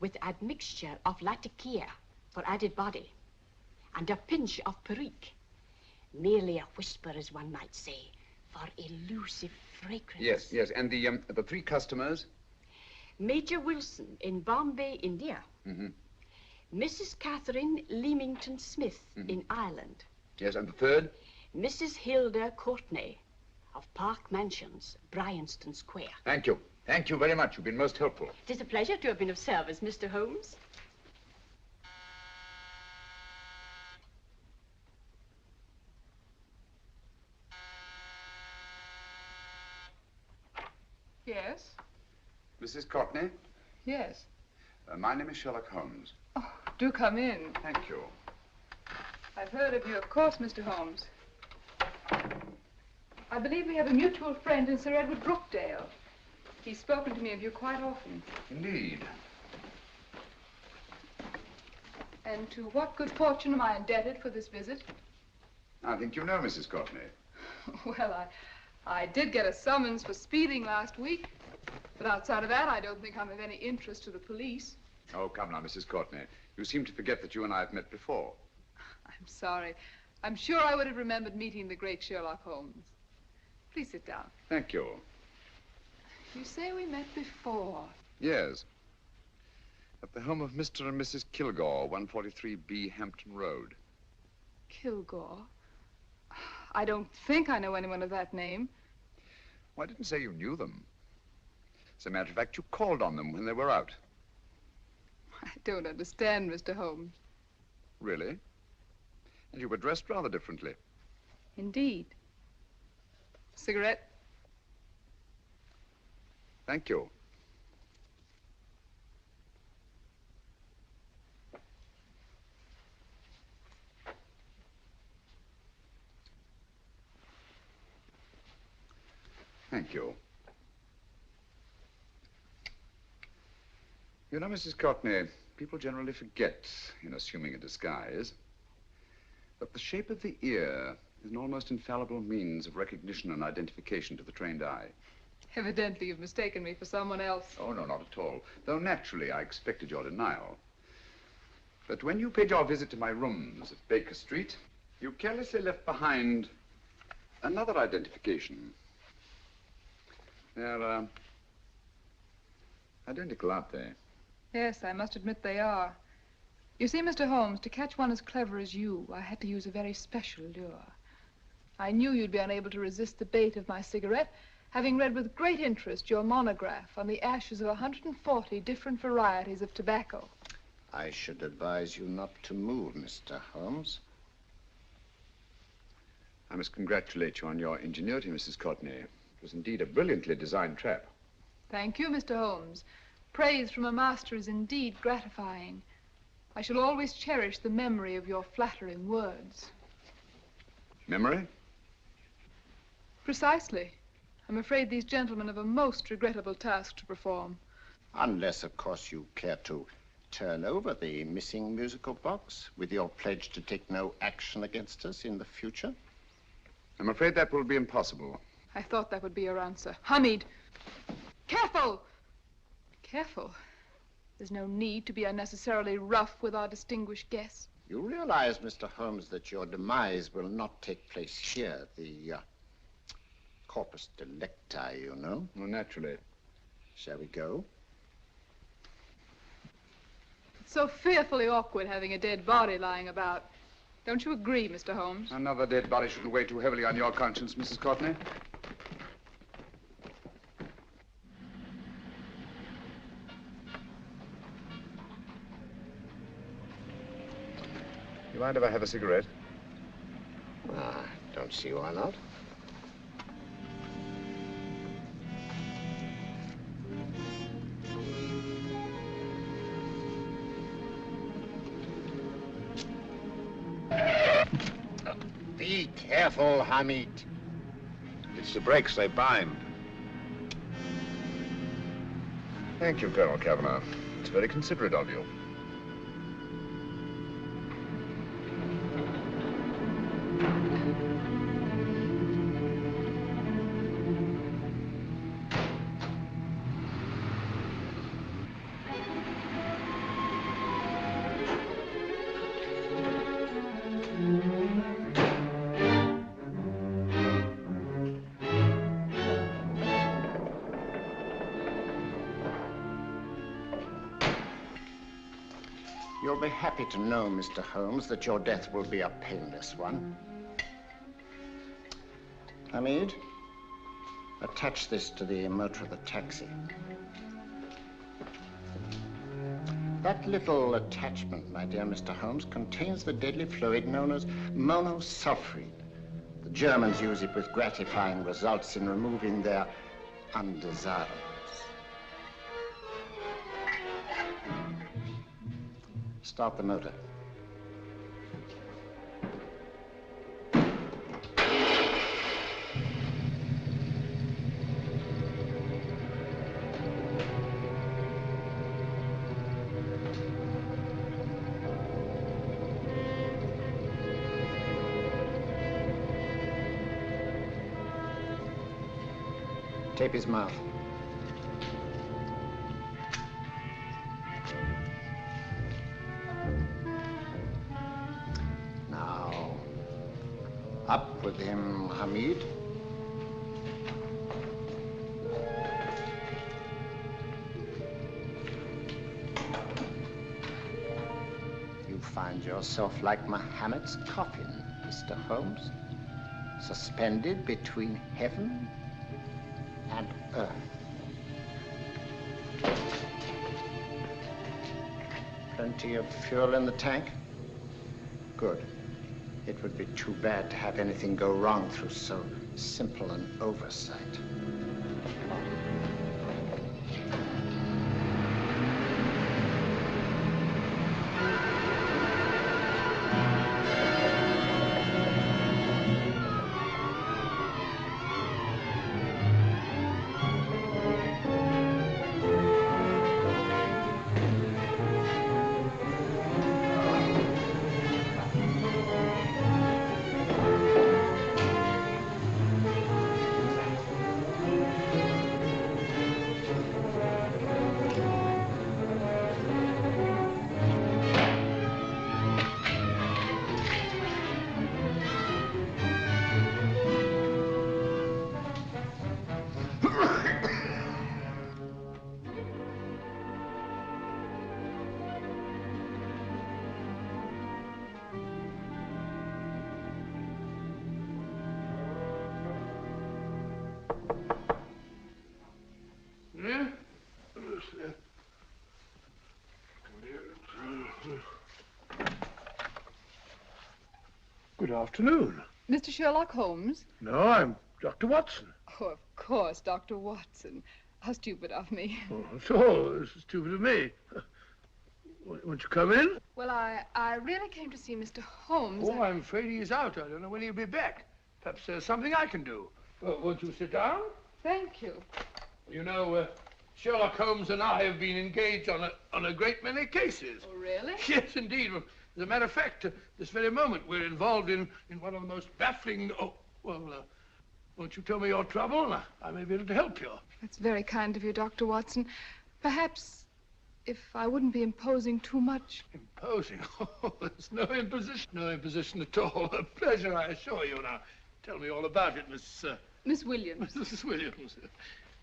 with admixture of latakia for added body, and a pinch of perique. Merely a whisper, as one might say, for elusive fragrance. Yes. And the 3 customers? Major Wilson in Bombay, India. Mrs. Catherine Leamington Smith in Ireland. Yes, and the 3rd? Mrs. Hilda Courtney of Park Mansions, Bryanston Square. Thank you. Thank you very much. You've been most helpful. It is a pleasure to have been of service, Mr. Holmes. Yes? Mrs. Courtney? Yes. My name is Sherlock Holmes. Oh, do come in. Thank you. I've heard of you, of course, Mr. Holmes. I believe we have a mutual friend in Sir Edward Brookdale. He's spoken to me of you quite often. Indeed. And to what good fortune am I indebted for this visit? I think you know Mrs. Courtney. Well, I did get a summons for speeding last week. But outside of that, I don't think I'm of any interest to the police. Oh, come now, Mrs. Courtney. You seem to forget that you and I have met before. I'm sorry. I'm sure I would have remembered meeting the great Sherlock Holmes. Please sit down. Thank you. You say we met before. Yes. At the home of Mr. and Mrs. Kilgore, 143B Hampton Road. Kilgore? I don't think I know anyone of that name. Well, I didn't say you knew them. As a matter of fact, you called on them when they were out. I don't understand, Mr. Holmes. Really? And you were dressed rather differently. Indeed. Cigarette? Thank you. Thank you. You know, Mrs. Courtney, people generally forget, in assuming a disguise, that the shape of the ear is an almost infallible means of recognition and identification to the trained eye. Evidently, you've mistaken me for someone else. Oh, no, not at all. Though naturally, I expected your denial. But when you paid your visit to my rooms at Baker Street, you carelessly left behind another identification. They're, identical, aren't they? Yes, I must admit they are. You see, Mr. Holmes, to catch one as clever as you, I had to use a very special lure. I knew you'd be unable to resist the bait of my cigarette, having read with great interest your monograph on the ashes of 140 different varieties of tobacco. I should advise you not to move, Mr. Holmes. I must congratulate you on your ingenuity, Mrs. Courtney. It was indeed a brilliantly designed trap. Thank you, Mr. Holmes. Praise from a master is indeed gratifying. I shall always cherish the memory of your flattering words. Memory? Precisely. I'm afraid these gentlemen have a most regrettable task to perform. Unless, of course, you care to turn over the missing musical box with your pledge to take no action against us in the future. I'm afraid that will be impossible. I thought that would be your answer. Hamid! Careful! Careful. There's no need to be unnecessarily rough with our distinguished guest. You realize, Mr. Holmes, that your demise will not take place here. The corpus delicti, you know. Well, naturally. Shall we go? It's so fearfully awkward having a dead body lying about. Don't you agree, Mr. Holmes? Another dead body shouldn't weigh too heavily on your conscience, Mrs. Courtney. You mind if I have a cigarette? Don't see why not. Be careful, Hamid. It's the brakes, they bind. Thank you, Colonel Cavanaugh. It's very considerate of you. You'll be happy to know, Mr. Holmes, that your death will be a painless one. Hamid, attach this to the motor of the taxi. That little attachment, my dear Mr. Holmes, contains the deadly fluid known as monosulfide. The Germans use it with gratifying results in removing their undesirables. Start the motor. Tape his mouth. Now, up with him, Hamid. You find yourself like Muhammad's coffin, Mr. Holmes, suspended between heaven and earth. Plenty of fuel in the tank? Good. It would be too bad to have anything go wrong through so simple an oversight. Good afternoon. Mr. Sherlock Holmes? No, I'm Dr. Watson. Oh, of course, Dr. Watson. How stupid of me. Oh, so this is stupid of me. Won't you come in? Well, I really came to see Mr. Holmes. Oh, I'm afraid he's out. I don't know when he'll be back. Perhaps there's something I can do. Won't you sit down? Thank you. You know, Sherlock Holmes and I have been engaged on a great many cases. Oh, really? Yes, indeed. As a matter of fact, this very moment, we're involved in one of the most baffling... Oh, well, won't you tell me your trouble? I may be able to help you. That's very kind of you, Dr. Watson. Perhaps if I wouldn't be imposing too much. Imposing? Oh, there's no imposition. No imposition at all. A pleasure, I assure you. Now, tell me all about it, Miss Williams. Mrs. Williams.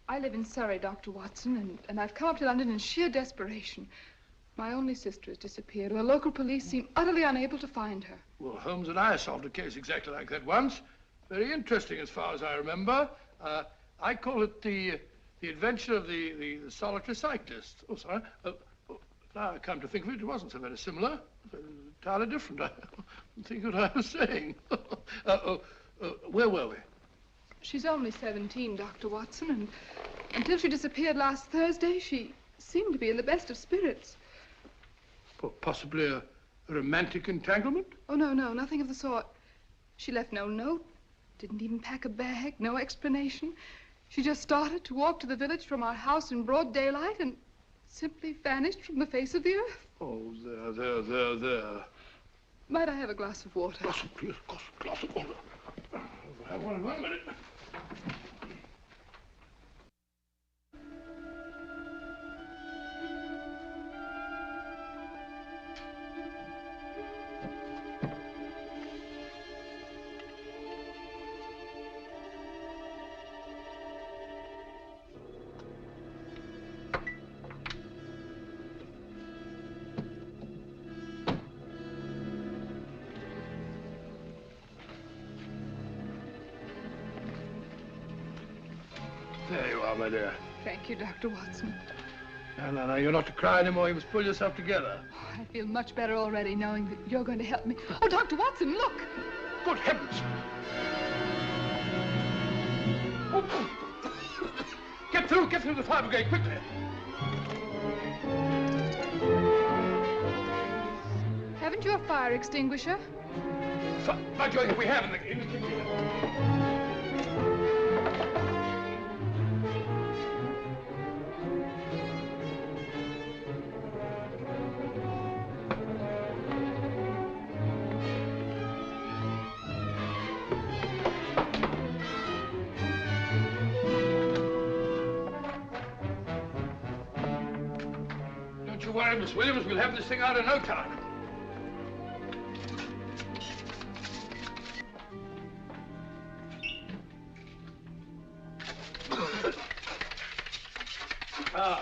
I live in Surrey, Dr. Watson, and I've come up to London in sheer desperation. My only sister has disappeared, and the local police seem utterly unable to find her. Well, Holmes and I solved a case exactly like that once. Very interesting as far as I remember. I call it the adventure of the solitary cyclist. Oh, sorry. Now I come to think of it, it wasn't so very similar. Entirely different. I don't think what I was saying. Where were we? She's only 17, Dr. Watson, and until she disappeared last Thursday, she seemed to be in the best of spirits. Possibly a romantic entanglement? Oh, no, nothing of the sort. She left no note, didn't even pack a bag, no explanation. She just started to walk to the village from our house in broad daylight and simply vanished from the face of the earth. Oh, there. Might I have a glass of water? Please, glass of water. Have one in 1 minute. There you are, my dear. Thank you, Dr. Watson. No, you're not to cry anymore. You must pull yourself together. Oh, I feel much better already knowing that you're going to help me. Oh, Dr. Watson, look! Good heavens! Oh. Get through the fire brigade, quickly! Haven't you a fire extinguisher? By Jove, we have in the kitchen here. Don't you worry, Miss Williams. We'll have this thing out in no time.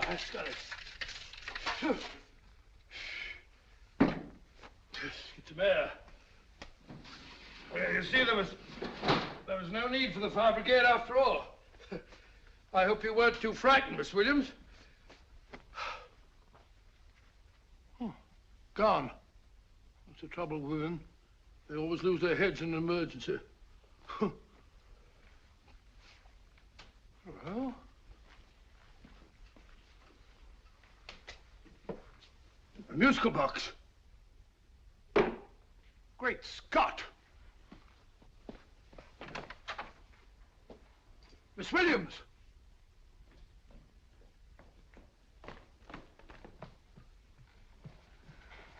That's got it. Get some air. Well, you see, there was no need for the fire brigade after all. I hope you weren't too frightened, Miss Williams. Oh, gone. That's the trouble with women. They always lose their heads in an emergency. Well... a musical box. Great Scott! Miss Williams!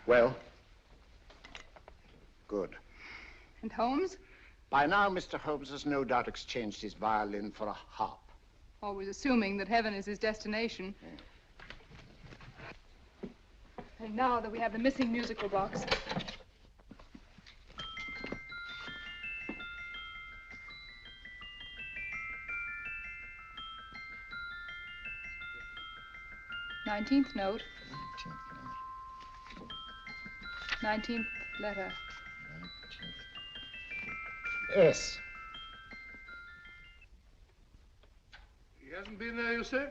Well? Good. And Holmes? By now, Mr. Holmes has no doubt exchanged his violin for a harp. Always assuming that heaven is his destination. Yeah. And now that we have the missing musical box. Nineteenth note. 19th letter. Yes. He hasn't been there, you say?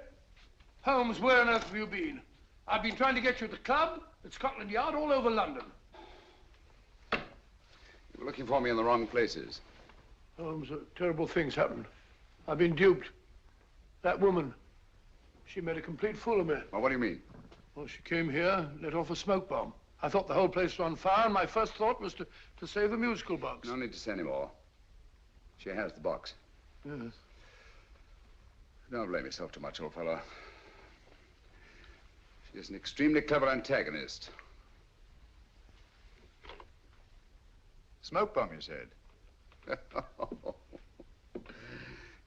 Holmes, where on earth have you been? I've been trying to get you at the club, at Scotland Yard, all over London. You were looking for me in the wrong places. Holmes, terrible things happened. I've been duped. That woman, she made a complete fool of me. Well, what do you mean? Well, she came here, let off a smoke bomb. I thought the whole place was on fire, and my first thought was to save the musical box. No need to say any more. She has the box. Yes. Don't blame yourself too much, old fellow. She is an extremely clever antagonist. Smoke bomb, you said?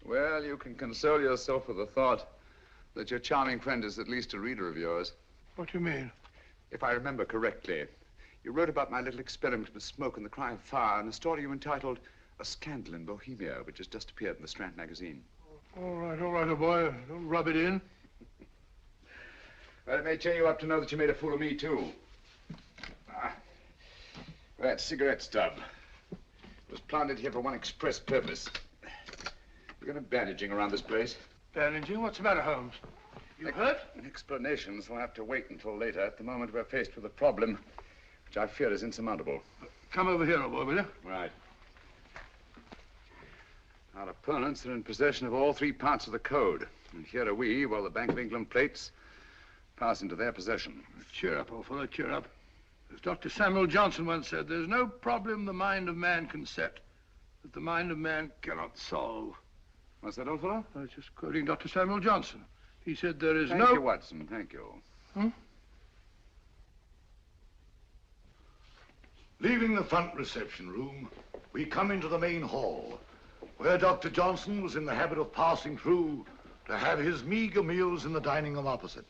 Well, you can console yourself with the thought that your charming friend is at least a reader of yours. What do you mean? If I remember correctly, you wrote about my little experiment with smoke and the cry of fire in a story you entitled A Scandal in Bohemia, which has just appeared in the Strand magazine. All right, old boy. Don't rub it in. Well, it may cheer you up to know that you made a fool of me, too. That cigarette stub was planted here for one express purpose. We're going to bandaging around this place. Bandaging? What's the matter, Holmes? You hurt? Explanations will have to wait until later. At the moment, we're faced with a problem which I fear is insurmountable. Come over here, old boy, will you? Right. Our opponents are in possession of all three parts of the code. And here are we, while the Bank of England plates pass into their possession. Cheer up, old fellow, cheer up. As Dr. Samuel Johnson once said, there's no problem the mind of man can set that the mind of man cannot solve. What's that, old fellow? I was just quoting Dr. Samuel Johnson. He said there is Thank no... you, Watson. Thank you. Leaving the front reception room, we come into the main hall, where Dr. Johnson was in the habit of passing through to have his meager meals in the dining room opposite,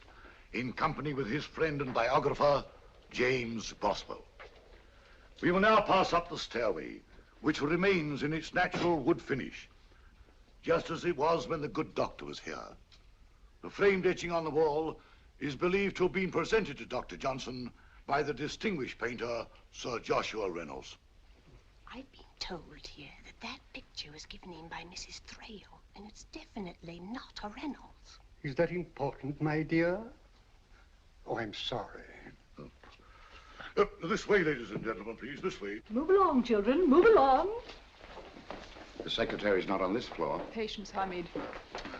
in company with his friend and biographer, James Boswell. We will now pass up the stairway, which remains in its natural wood finish, just as it was when the good doctor was here. The framed etching on the wall is believed to have been presented to Dr. Johnson by the distinguished painter, Sir Joshua Reynolds. I've been told here that that picture was given in by Mrs. Thrale, and it's definitely not a Reynolds. Is that important, my dear? Oh, I'm sorry. This way, ladies and gentlemen, please, this way. Move along, children, move along. The secretary's not on this floor. Patience, Hamid.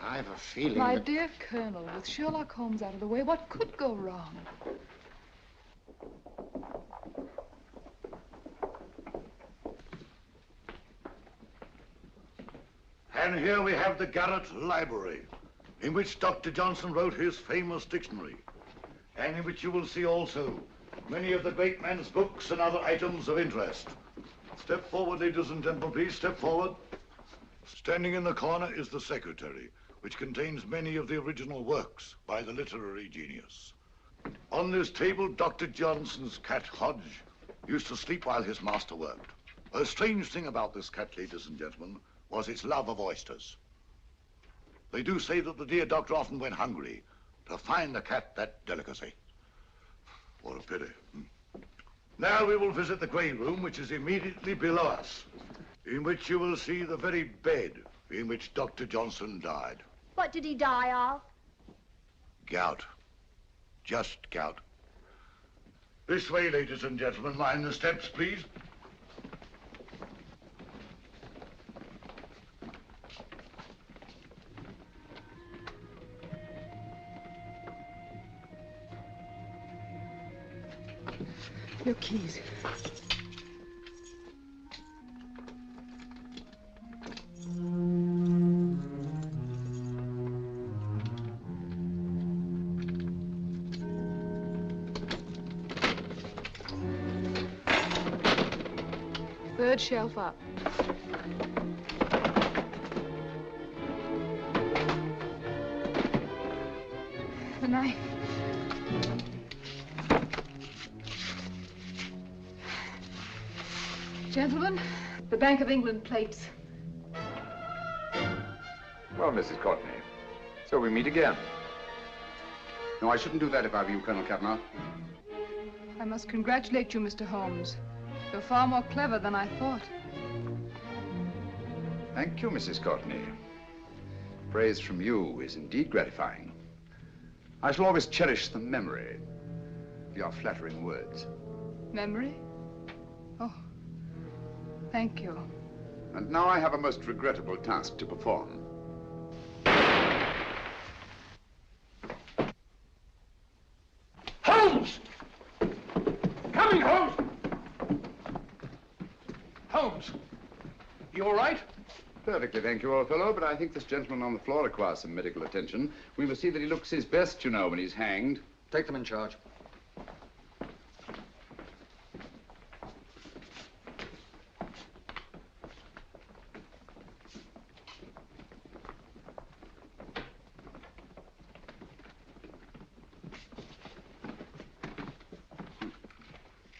I have a feeling My that... dear Colonel, with Sherlock Holmes out of the way, what could go wrong? And here we have the Garrett Library, in which Dr. Johnson wrote his famous dictionary, and in which you will see also many of the great man's books and other items of interest. Step forward, ladies and gentlemen, please, step forward. Standing in the corner is the secretary, which contains many of the original works by the literary genius. On this table, Dr. Johnson's cat, Hodge, used to sleep while his master worked. A strange thing about this cat, ladies and gentlemen, was its love of oysters. They do say that the dear doctor often went hungry to find the cat that delicacy. What a pity. Now we will visit the grey room, which is immediately below us, in which you will see the very bed in which Dr. Johnson died. What did he die of? Gout. Just gout. This way, ladies and gentlemen. Mind the steps, please. Your keys. Third shelf up. The knife. Gentlemen, the Bank of England plates. Well, Mrs. Courtney, so we meet again. No, I shouldn't do that if I were you, Colonel Cavanaugh. I must congratulate you, Mr. Holmes. You're far more clever than I thought. Thank you, Mrs. Courtney. Praise from you is indeed gratifying. I shall always cherish the memory of your flattering words. Memory? Oh, thank you. And now I have a most regrettable task to perform. Holmes! Coming, Holmes! Holmes, you all right? Perfectly, thank you, old fellow, but I think this gentleman on the floor requires some medical attention. We must see that he looks his best, you know, when he's hanged. Take them in charge.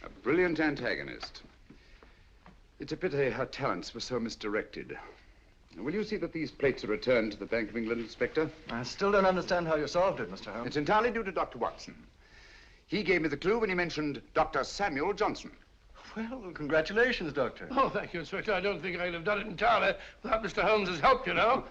A brilliant antagonist. It's a pity her talents were so misdirected. Will you see that these plates are returned to the Bank of England, Inspector? I still don't understand how you solved it, Mr. Holmes. It's entirely due to Dr. Watson. He gave me the clue when he mentioned Dr. Samuel Johnson. Well, congratulations, Doctor. Oh, thank you, Inspector. I don't think I'd have done it entirely without Mr. Holmes's help, you know.